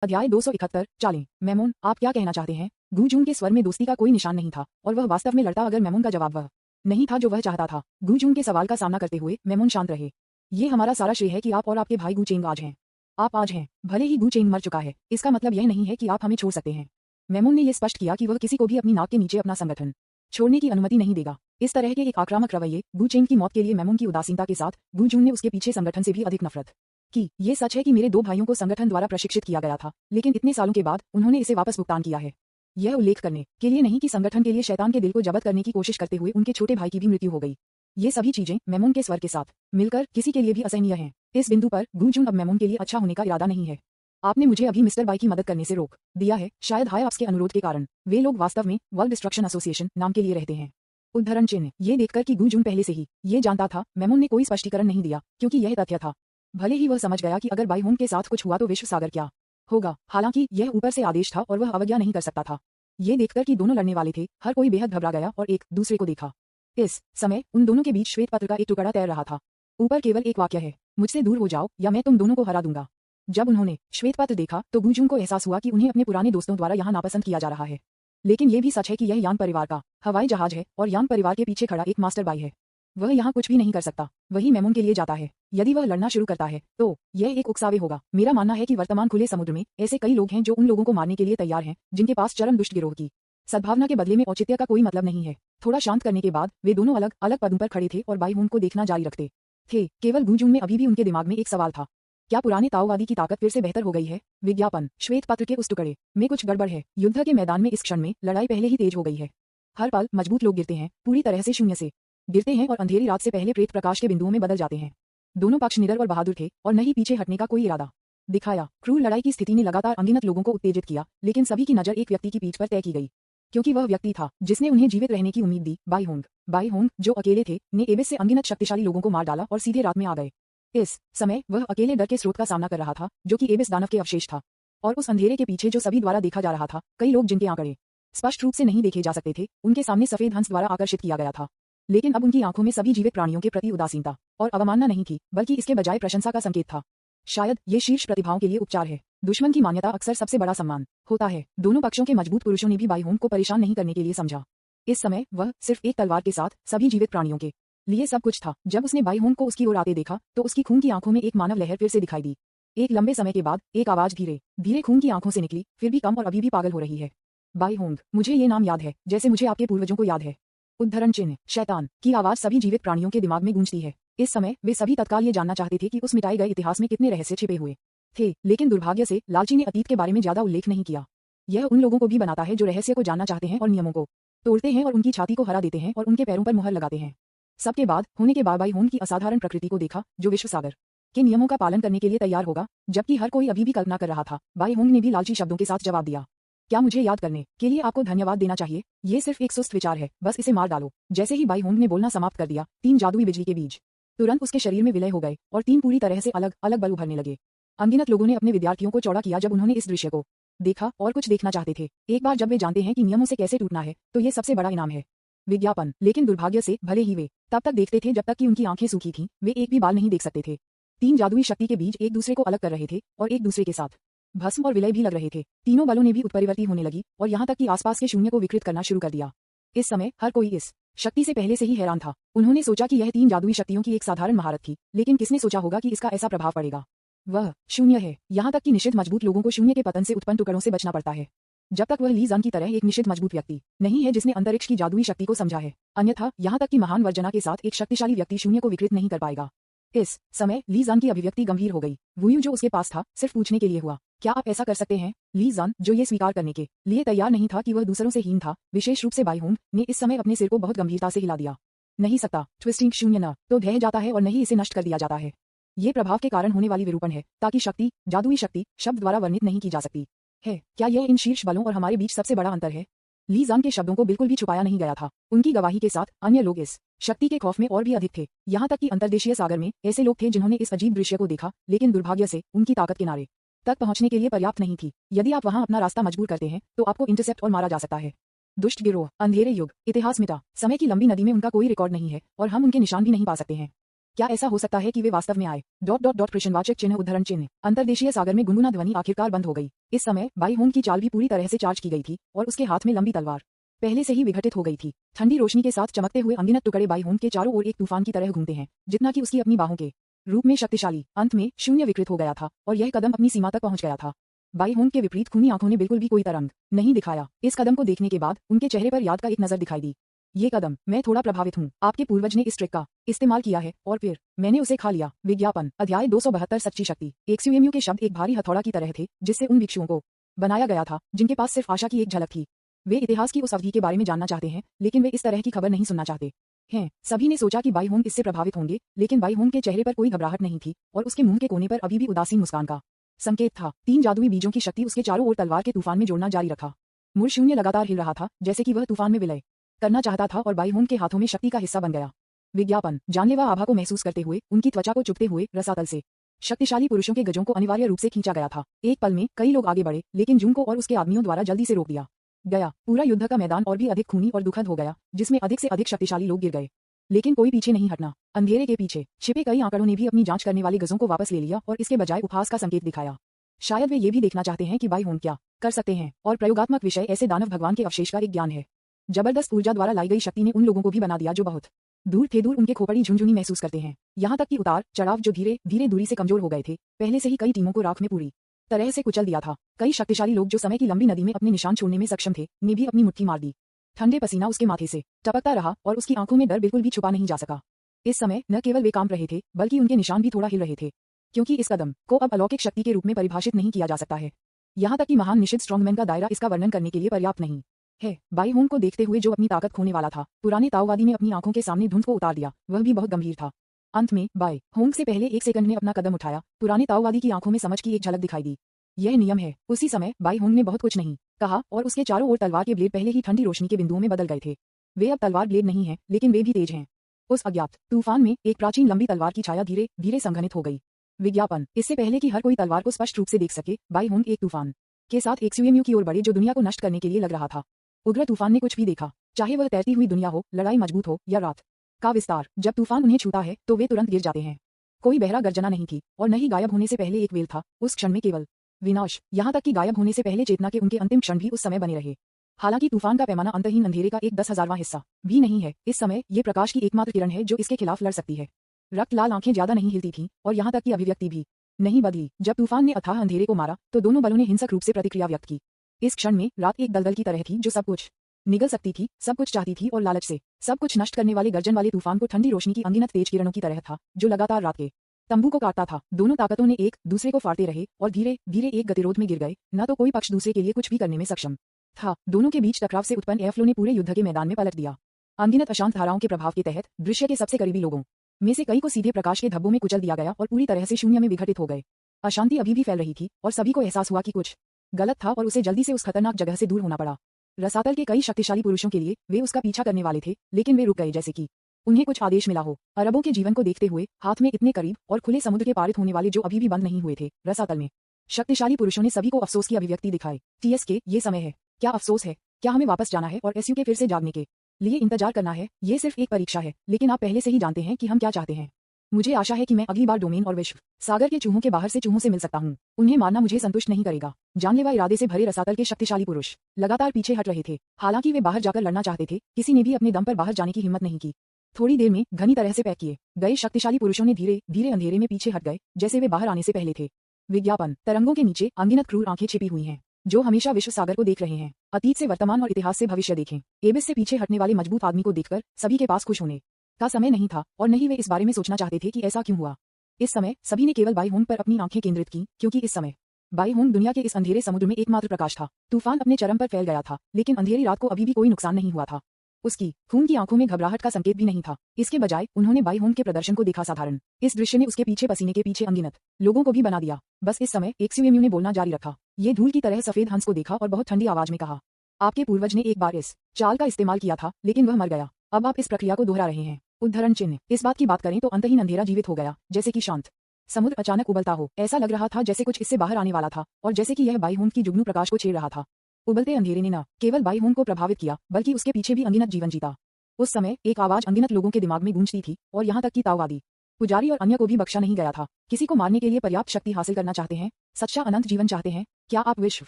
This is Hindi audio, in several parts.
अध्याय 271 चालें। मैमून, आप क्या कहना चाहते हैं? गू जून के स्वर में दोस्ती का कोई निशान नहीं था और वह वास्तव में लड़ता अगर मैमून का जवाब वह नहीं था जो वह चाहता था। गू जून के सवाल का सामना करते हुए मैमून शांत रहे। ये हमारा सारा श्रेय है कि आप और आपके भाई गू चेंग आज हैं। आप आज हैं, भले ही गू चेंग मर चुका है, इसका मतलब यह नहीं है कि आप हमें छोड़ सकते हैं। मैमून ने यह स्पष्ट किया कि वह किसी को भी अपनी नाक के नीचे अपना संगठन छोड़ने की अनुमति नहीं देगा। इस तरह के एक आक्रामक रवैये गू चेंग की मौत के लिए मैमून की उदासीनता के साथ गू जून ने उसके पीछे संगठन से भी अधिक नफरत कि ये सच है कि मेरे दो भाइयों को संगठन द्वारा प्रशिक्षित किया गया था, लेकिन इतने सालों के बाद उन्होंने इसे वापस भुगतान किया है। यह उल्लेख करने के लिए नहीं कि संगठन के लिए शैतान के दिल को जब्त करने की कोशिश करते हुए उनके छोटे भाई की भी मृत्यु हो गई। ये सभी चीजें मैमून के स्वर के साथ मिलकर किसी के लिए भी असहनीय हैं। इस बिंदु पर गू जून अब मैमून के लिए अच्छा होने का इरादा नहीं है। आपने मुझे अभी मिस्टर बाई की मदद करने से रोक दिया है, शायद हाय आपके अनुरोध के कारण। वे लोग वास्तव में वर्ल्ड डिस्ट्रक्शन एसोसिएशन नाम के लिए रहते हैं। उद्धरण चिन्ह। ये देखकर कि गू जून पहले से ही ये जानता था, मैमून ने कोई स्पष्टीकरण नहीं दिया क्योंकि यह तथ्य था। भले ही वह समझ गया कि अगर बाई होंग के साथ कुछ हुआ तो विश्व सागर क्या होगा। हालांकि यह ऊपर से आदेश था और वह अवज्ञा नहीं कर सकता था। ये देखकर कि दोनों लड़ने वाले थे, हर कोई बेहद घबरा गया और एक दूसरे को देखा। इस समय उन दोनों के बीच श्वेत पत्र का एक टुकड़ा तैर रहा था। ऊपर केवल एक वाक्य है, मुझसे दूर हो जाओ या मैं तुम दोनों को हरा दूंगा। जब उन्होंने श्वेत पत्र देखा तो गू जून को एहसास हुआ कि उन्हें अपने पुराने दोस्तों द्वारा यहाँ नापसंद किया जा रहा है। लेकिन यह भी सच है कि यह यांग परिवार का हवाई जहाज है और यांग परिवार के पीछे खड़ा एक मास्टर बाई है। वह यहाँ कुछ भी नहीं कर सकता, वही मैमून के लिए जाता है। यदि वह लड़ना शुरू करता है तो यह एक उकसावे होगा। मेरा मानना है कि वर्तमान खुले समुद्र में ऐसे कई लोग हैं जो उन लोगों को मारने के लिए तैयार हैं जिनके पास चरम दुष्ट गिरोह की सद्भावना के बदले में औचित्य का कोई मतलब नहीं है। थोड़ा शांत करने के बाद वे दोनों अलग अलग पदों पर खड़े थे और बाई होंग को देखना जारी रखते थे। केवल गू जून में अभी भी उनके दिमाग में एक सवाल था, क्या पुराने ताओवादी की ताकत फिर से बेहतर हो गई है? विज्ञापन। श्वेत पत्र के उस टुकड़े में कुछ गड़बड़ है। युद्ध के मैदान में इस क्षण में लड़ाई पहले ही तेज हो गई है। हर पल मजबूत लोग गिरते हैं, पूरी तरह से शून्य से गिरते हैं और अंधेरी रात से पहले प्रेत प्रकाश के बिंदुओं में बदल जाते हैं। दोनों पक्ष निडर और बहादुर थे और न ही पीछे हटने का कोई इरादा दिखाया। क्रूर लड़ाई की स्थिति ने लगातार अनगिनत लोगों को उत्तेजित किया, लेकिन सभी की नजर एक व्यक्ति की पीठ पर तय की गई, क्योंकि वह व्यक्ति था जिसने उन्हें जीवित रहने की उम्मीद दी। Bai Hong. बाई होंग, जो अकेले थे, ने एबिस से अनगिनत शक्तिशाली लोगों को मार डाला और सीधे रात में आ गए। इस समय वह अकेले डर के स्रोत का सामना कर रहा था जो कि एबिस दानव के अवशेष था, और उस अंधेरे के पीछे जो सभी द्वारा देखा जा रहा था, कई लोग जिनके आंकड़े स्पष्ट रूप से नहीं देखे जा सकते थे, उनके सामने सफेद हंस द्वारा आकर्षित किया गया था। लेकिन अब उनकी आंखों में सभी जीवित प्राणियों के प्रति उदासीनता और अवमानना नहीं थी, बल्कि इसके बजाय प्रशंसा का संकेत था। शायद ये शीर्ष प्रतिभाओं के लिए उपचार है। दुश्मन की मान्यता अक्सर सबसे बड़ा सम्मान होता है। दोनों पक्षों के मजबूत पुरुषों ने भी बाई होंग को परेशान नहीं करने के लिए समझा। इस समय वह सिर्फ एक तलवार के साथ सभी जीवित प्राणियों के लिए सब कुछ था। जब उसने बाई होंग को उसकी ओर आते देखा तो उसकी खून की आंखों में एक मानव लहर फिर से दिखाई दी। एक लंबे समय के बाद एक आवाज धीरे धीरे खून की आंखों से निकली, फिर भी कम और अभी भी पागल हो रही है। बाई होंग, मुझे ये नाम याद है जैसे मुझे आपके पूर्वजों को याद है। उद्धरण चिन्ह। शैतान की आवाज सभी जीवित प्राणियों के दिमाग में गूंजती है। इस समय वे सभी तत्काल ये जानना चाहते थे कि उस मिटाए गए इतिहास में कितने रहस्य छिपे हुए थे, लेकिन दुर्भाग्य से लालची ने अतीत के बारे में ज्यादा उल्लेख नहीं किया। यह उन लोगों को भी बनाता है जो रहस्य को जानना चाहते हैं और नियमों को तोड़ते हैं और उनकी छाती को हरा देते हैं और उनके पैरों पर मुहर लगाते हैं। सबके बाद होने के बाद बाई होंग की असाधारण प्रकृति को देखा, जो विश्व सागर के नियमों का पालन करने के लिए तैयार होगा, जबकि हर कोई अभी भी कल्पना कर रहा था। बाई होंग ने भी लालची शब्दों के साथ जवाब दिया, क्या मुझे याद करने के लिए आपको धन्यवाद देना चाहिए? ये सिर्फ एक सुस्त विचार है, बस इसे मार डालो। जैसे ही बाई होंग ने बोलना समाप्त कर दिया, 3 जादुई बिजली के बीज तुरंत उसके शरीर में विलय हो गए और 3 पूरी तरह से अलग अलग बल उभरने लगे। अनगिनत लोगों ने अपने विद्यार्थियों को चौड़ा किया जब उन्होंने इस दृश्य को देखा और कुछ देखना चाहते थे। एक बार जब वे जानते हैं कि नियमों से कैसे टूटना है, तो ये सबसे बड़ा इनाम है। विज्ञापन। लेकिन दुर्भाग्य से भले ही वे तब तक देखते थे जब तक कि उनकी आंखें सूखी थीं, वे एक भी बाल नहीं देख सकते थे। 3 जादुई शक्ति के बीज एक दूसरे को अलग कर रहे थे और एक दूसरे के साथ भस्म और विलय भी लग रहे थे। तीनों बलों ने भी उत्परिवर्ती होने लगी और यहाँ तक कि आसपास के शून्य को विकृत करना शुरू कर दिया। इस समय हर कोई इस शक्ति से पहले से ही हैरान था। उन्होंने सोचा कि यह 3 जादुई शक्तियों की एक साधारण महारत थी, लेकिन किसने सोचा होगा कि इसका ऐसा प्रभाव पड़ेगा? वह शून्य है। यहाँ तक कि निषिद्ध मजबूत लोगों को शून्य के पतन से उत्पन्न टुकड़ों से बचना पड़ता है, जब तक वह ली जान की तरह एक निषिद्ध मजबूत व्यक्ति नहीं है जिसने अंतरिक्ष की जादुई शक्ति को समझा है। अन्यथा यहाँ तक कि महान वर्जना के साथ एक शक्तिशाली व्यक्ति शून्य को विकृत नहीं कर पाएगा। इस समय ली जान की अभिव्यक्ति गंभीर हो गई। वुयू जो उसके पास था सिर्फ पूछने के लिए हुआ, क्या आप ऐसा कर सकते हैं? ली जान, जो ये स्वीकार करने के लिए तैयार नहीं था कि वह दूसरों से हीन था, विशेष रूप से बाई होंग, ने इस समय अपने सिर को बहुत गंभीरता से हिला दिया। नहीं सकता। ट्विस्टिंग शून्य न तो ढह जाता है और न ही इसे नष्ट कर दिया जाता है। ये प्रभाव के कारण होने वाली विरूपण है, ताकि शक्ति, जादुई शक्ति, शब्द द्वारा वर्णित नहीं की जा सकती है। क्या यह इन शीर्ष बलों और हमारे बीच सबसे बड़ा अंतर है? ली जान के शब्दों को बिल्कुल भी छुपाया नहीं गया था। उनकी गवाही के साथ अन्य लोग इस शक्ति के खौफ में और भी अधिक थे। यहाँ तक कि अंतर्देशीय सागर में ऐसे लोग थे जिन्होंने इस अजीब दृश्य को देखा, लेकिन दुर्भाग्य से उनकी ताकत किनारे तक पहुंचने के लिए पर्याप्त नहीं थी। यदि आप वहां अपना रास्ता मजबूर करते हैं तो आपको इंटरसेप्ट और मारा जा सकता है। दुष्ट गिरोह, अंधेरे युग, इतिहास मिटा, समय की लंबी नदी में उनका कोई रिकॉर्ड नहीं है और हम उनके निशान भी नहीं पा सकते हैं। क्या ऐसा हो सकता है कि वे वास्तव में आए? प्रश्नवाचक चिन्ह उद्धरण चिन्ह। अंतर्देशीय सागर में गुनगुना ध्वनि आखिरकार बंद हो गई। इस समय बाई होंग की चाल भी पूरी तरह से चार्ज की गई थी और उसके हाथ में लंबी तलवार पहले से ही विघटित हो गई थी। ठंडी रोशनी के साथ चमकते हुए अनगिनत टुकड़े बाई होंग के चारों ओर एक तूफान की तरह घूमते हैं, जितना कि उसकी अपनी बाहों के रूप में शक्तिशाली। अंत में शून्य विकृत हो गया था और यह कदम अपनी सीमा तक पहुंच गया था। बाई होंग के विपरीत खूनी आंखों ने बिल्कुल भी कोई तरंग नहीं दिखाया। इस कदम को देखने के बाद उनके चेहरे पर याद का एक नजर दिखाई दी। ये कदम, मैं थोड़ा प्रभावित हूँ। आपके पूर्वज ने इस ट्रिक का इस्तेमाल किया है और फिर मैंने उसे खा लिया। विज्ञापन अध्याय 272 सच्ची शक्ति। एक्सयूएमयू के शब्द एक भारी हथौड़ा की तरह थे जिससे उन भिक्षुओं को बनाया गया था जिनके पास सिर्फ आशा की एक झलक थी। वे इतिहास की उस अवधि के बारे में जानना चाहते हैं, लेकिन वे इस तरह की खबर नहीं सुनना चाहते हैं। सभी ने सोचा कि बाई होंग इससे प्रभावित होंगे, लेकिन बाई होंग के चेहरे पर कोई घबराहट नहीं थी और उसके मुंह के कोने पर अभी भी उदासीन मुस्कान का संकेत था। 3 जादुई बीजों की शक्ति उसके चारों ओर तलवार के तूफान में जोड़ना जारी रखा। मूल शून्य लगातार हिल रहा था, जैसे कि वह तूफान में विलय करना चाहता था और बाई होंग के हाथों में शक्ति का हिस्सा बन गया। विज्ञापन जानलेवा आभा को महसूस करते हुए, उनकी त्वचा को चुभते हुए रसातल से शक्तिशाली पुरुषों के गजों को अनिवार्य रूप से खींचा गया था। एक पल में कई लोग आगे बढ़े, लेकिन जून को और उसके आदमियों द्वारा जल्दी से रोक दिया गया। पूरा युद्ध का मैदान और भी अधिक खूनी और दुखद हो गया, जिसमें अधिक से अधिक शक्तिशाली लोग गिर गए, लेकिन कोई पीछे नहीं हटना। अंधेरे के पीछे छिपे कई आंकड़ों ने भी अपनी जांच करने वाले गजों को वापस ले लिया और इसके बजाय उपहास का संकेत दिखाया। शायद वे ये भी देखना चाहते हैं कि बाई होंग क्या कर सकते हैं, और प्रयोगात्मक विषय ऐसे दानव भगवान के अवशेष का एक ज्ञान है। जबरदस्त ऊर्जा द्वारा लाई गई शक्ति ने उन लोगों को भी बना दिया जो बहुत दूर थे। दूर उनके खोपड़ी झुंझुनी महसूस करते हैं, यहाँ तक कि उतार चढ़ाव जो धीरे धीरे दूरी से कमजोर हो गए थे, पहले से ही कई टीमों को राख में पूरी तरह से कुचल दिया था। कई शक्तिशाली लोग जो समय की लंबी नदी में अपने निशान छोड़ने में सक्षम थे, ने भी अपनी मुट्ठी मार दी। ठंडे पसीना उसके माथे से टपकता रहा और उसकी आंखों में डर बिल्कुल भी छुपा नहीं जा सका। इस समय न केवल वे कांप रहे थे, बल्कि उनके निशान भी थोड़ा हिल रहे थे, क्योंकि इस कदम को अब अलौकिक शक्ति के रूप में परिभाषित नहीं किया जा सकता है। यहाँ तक कि महान निषिद्ध स्ट्रॉन्गमैन का दायरा इसका वर्णन करने के लिए पर्याप्त नहीं है। बाई होंग को देखते हुए जो अपनी ताकत खोने वाला था, पुराने ताओवादी ने अपनी आंखों के सामने धुंध को उतार दिया। वह भी बहुत गंभीर था। अंत में बाई होंग से पहले एक सेकंड ने अपना कदम उठाया। पुराने ताओवादी की आंखों में समझ की एक झलक दिखाई दी। यह नियम है। उसी समय बाई होंग ने बहुत कुछ नहीं कहा और उसके चारों ओर तलवार के ब्लेड पहले ही ठंडी रोशनी के बिंदुओं में बदल गए थे। वे अब तलवार ब्लेड नहीं है, लेकिन वे भी तेज हैं। उस अज्ञात तूफान में एक प्राचीन लंबी तलवार की छाया धीरे धीरे संघनित हो गई। विज्ञापन इससे पहले कि हर कोई तलवार को स्पष्ट रूप से देख सके, बाई होंग एक तूफान के साथ एक्सयूएमयू की ओर बढ़े जो दुनिया को नष्ट करने के लिए लग रहा था। उग्र तूफान ने कुछ भी देखा, चाहे वह तैरती हुई दुनिया हो, लड़ाई मजबूत हो या रात का विस्तार। जब तूफान उन्हें छूता है तो वे तुरंत गिर जाते हैं। कोई बहरा गर्जना नहीं थी और न ही गायब होने से पहले एक वेल था। उस क्षण में केवल विनाश, यहाँ तक कि गायब होने से पहले चेतना के उनके अंतिम क्षण भी उस समय बने रहे। हालांकि तूफान का पैमाना अंतहीन अंधेरे का एक 10,000वां हिस्सा भी नहीं है। इस समय ये प्रकाश की एकमात्र किरण है जो इसके खिलाफ लड़ सकती है। रक्त लाल आंखें ज्यादा नहीं हिलती थीं और यहाँ तक कि अभिव्यक्ति भी नहीं बदली। जब तूफान ने अथाह अंधेरे को मारा तो दोनों बलों ने हिंसक रूप से प्रतिक्रिया व्यक्त की। इस क्षण में रात एक दलदल की तरह थी जो सब कुछ निगल सकती थी, सब कुछ चाहती थी और लालच से सब कुछ नष्ट करने वाले गर्जन वाले तूफान को ठंडी रोशनी की अनगिनत तेज किरणों की तरह था जो लगातार रात के तंबू को काटता था। दोनों ताकतों ने एक दूसरे को फाड़ते रहे और धीरे धीरे एक गतिरोध में गिर गए। न तो कोई पक्ष दूसरे के लिए कुछ भी करने में सक्षम था। दोनों के बीच टकराव से उत्पन्न एयरफ्लो ने पूरे युद्ध के मैदान में पलट दिया। अनगिनत अशांत धाराओं के प्रभाव के तहत दृश्य के सबसे करीबी लोगों में से कई को सीधे प्रकाश के धब्बों में कुचल दिया गया और पूरी तरह से शून्य में विघटित हो गए। अशांति अभी भी फैल रही थी और सभी को एहसास हुआ कि कुछ गलत था और उसे जल्दी से उस खतरनाक जगह से दूर होना पड़ा। रसातल के कई शक्तिशाली पुरुषों के लिए वे उसका पीछा करने वाले थे, लेकिन वे रुक गए जैसे कि उन्हें कुछ आदेश मिला हो। अरबों के जीवन को देखते हुए, हाथ में इतने करीब और खुले समुद्र के पारित होने वाले जो अभी भी बंद नहीं हुए थे, रसातल में शक्तिशाली पुरुषों ने सभी को अफसोस की अभिव्यक्ति दिखाई। टीएसके, ये समय है। क्या अफसोस है? क्या हमें वापस जाना है और एसयू के फिर से जागने के लिए इंतजार करना है? ये सिर्फ एक परीक्षा है, लेकिन आप पहले से ही जानते हैं कि हम क्या चाहते हैं। मुझे आशा है कि मैं अगली बार डोमेन और विश्व सागर के चूहों के बाहर से चूहों से मिल सकता हूँ। उन्हें मारना मुझे संतुष्ट नहीं करेगा। जानलेवा इरादे से भरे रसातल के शक्तिशाली पुरुष लगातार पीछे हट रहे थे। हालांकि वे बाहर जाकर लड़ना चाहते थे, किसी ने भी अपने दम पर बाहर जाने की हिम्मत नहीं की। थोड़ी देर में घनी तरह से पैक किए गए शक्तिशाली पुरुषों ने धीरे धीरे अंधेरे में पीछे हट गए, जैसे वे बाहर आने से पहले थे। विज्ञापन तरंगों के नीचे अनगिनत क्रूर आंखें छिपी हुई हैं, जो हमेशा विश्व सागर को देख रहे हैं। अतीत से वर्तमान और इतिहास से भविष्य देखें। एबिस से पीछे हटने वाले मजबूत आदमी को देखकर सभी के पास खुश होने का समय नहीं था और न ही वे इस बारे में सोचना चाहते थे कि ऐसा क्यों हुआ। इस समय सभी ने केवल बाई होंग पर अपनी आंखें केंद्रित की, क्योंकि इस समय बाई होंग दुनिया के इस अंधेरे समुद्र में एकमात्र प्रकाश था। तूफान अपने चरम पर फैल गया था, लेकिन अंधेरी रात को अभी भी कोई नुकसान नहीं हुआ था। उसकी खून की आंखों में घबराहट का संकेत भी नहीं था। इसके बजाय उन्होंने बाई होंग के प्रदर्शन को देखा साधारण। इस दृश्य ने उसके पीछे पसीने के पीछे अनगिनत लोगों को भी बना दिया। बस इस समय एक्सयूएमयू ने बोलना जारी रखा। ये धूल की तरह सफेद हंस को देखा और बहुत ठंडी आवाज में कहा, आपके पूर्वज ने एक बार इस चाल का इस्तेमाल किया था, लेकिन वह मर गया। अब आप इस प्रक्रिया को दोहरा रहे हैं। उद्धरण चिन्ह। इस बात की बात करें तो अंतहीन अंधेरा जीवित हो गया, जैसे कि शांत समुद्र अचानक उबलता हो। ऐसा लग रहा था जैसे कुछ इससे बाहर आने वाला था और जैसे कि यह बाई होंग की जुगनू प्रकाश को छेड़ रहा था। उबलते अंधेरे ने न केवल बाई होंग को प्रभावित किया, बल्कि उसके पीछे भी अनगिनत जीवन जीता। उस समय एक आवाज अनगिनत लोगों के दिमाग में गूंजती थी और यहाँ तक कि ताओवादी पुजारी और अन्य को भी बख्शा नहीं गया था। किसी को मारने के लिए पर्याप्त शक्ति हासिल करना चाहते हैं, सच्चा अनंत जीवन चाहते हैं, क्या आप विश्व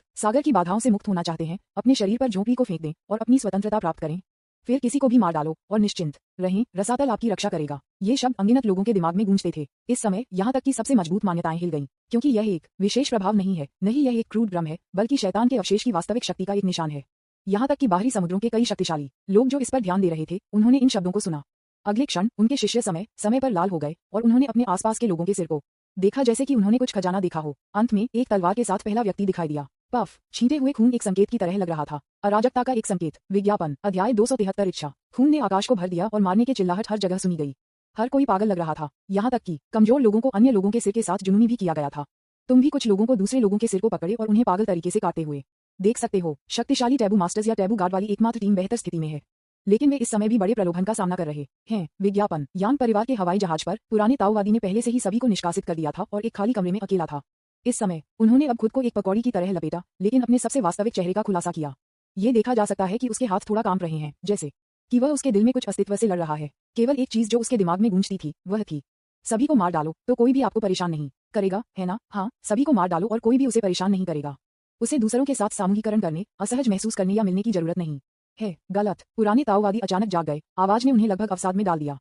सागर की बाधाओं से मुक्त होना चाहते हैं, अपने शरीर पर झोंपड़ी को फेंक दें और अपनी स्वतंत्रता प्राप्त करें। फिर किसी को भी मार डालो और निश्चिंत रहें, रसातल आपकी रक्षा करेगा। ये शब्द अनगिनत लोगों के दिमाग में गूंजते थे। इस समय यहाँ तक कि सबसे मजबूत मान्यताएं हिल गईं, क्योंकि यह एक विशेष प्रभाव नहीं है, नहीं यह एक क्रूड भ्रम है, बल्कि शैतान के अवशेष की वास्तविक शक्ति का एक निशान है। यहाँ तक कि बाहरी समुद्रों के कई शक्तिशाली लोग जो इस पर ध्यान दे रहे थे, उन्होंने इन शब्दों को सुना। अगले क्षण उनके शिष्य समय समय पर लाल हो गए और उन्होंने अपने आसपास के लोगों के सिर को देखा जैसे कि उन्होंने कुछ खजाना देखा हो। अंत में एक तलवार के साथ पहला व्यक्ति दिखाई दिया। पफ, छींटे हुए खून एक संकेत की तरह लग रहा था, अराजकता का एक संकेत। विज्ञापन अध्याय 273 इच्छा। खून ने आकाश को भर दिया और मारने की चिल्लाहट हर जगह सुनी गई। हर कोई पागल लग रहा था, यहाँ तक कि कमजोर लोगों को अन्य लोगों के सिर के साथ जुनूनी भी किया गया था। तुम भी कुछ लोगों को दूसरे लोगों के सिर को पकड़े और उन्हें पागल तरीके से काटते हुए देख सकते हो। शक्तिशाली टैबू मास्टर्स या टैबू गार्ड वाली एकमात्र टीम बेहतर स्थिति में है, लेकिन वे इस समय भी बड़े प्रलोभन का सामना कर रहे हैं। विज्ञापन यांग परिवार के हवाई जहाज पर पुराने ताओवादी ने पहले से ही सभी को निष्कासित कर दिया था और एक खाली कमरे में अकेला था। इस समय उन्होंने अब खुद को एक पकौड़ी की तरह लपेटा, लेकिन अपने सबसे वास्तविक चेहरे का खुलासा किया। ये देखा जा सकता है कि उसके हाथ थोड़ा कांप रहे हैं, जैसे कि वह उसके दिल में कुछ अस्तित्व से लड़ रहा है। केवल एक चीज जो उसके दिमाग में गूंजती थी वह थी, सभी को मार डालो तो कोई भी आपको परेशान नहीं करेगा, है ना? हाँ, सभी को मार डालो और कोई भी उसे परेशान नहीं करेगा। उसे दूसरों के साथ सामूहिकरण करने, असहज महसूस करने या मिलने की जरूरत नहीं है। गलत। पुराने ताओवादी अचानक जाग गए, आवाज ने उन्हें लगभग अवसाद में डाल दिया।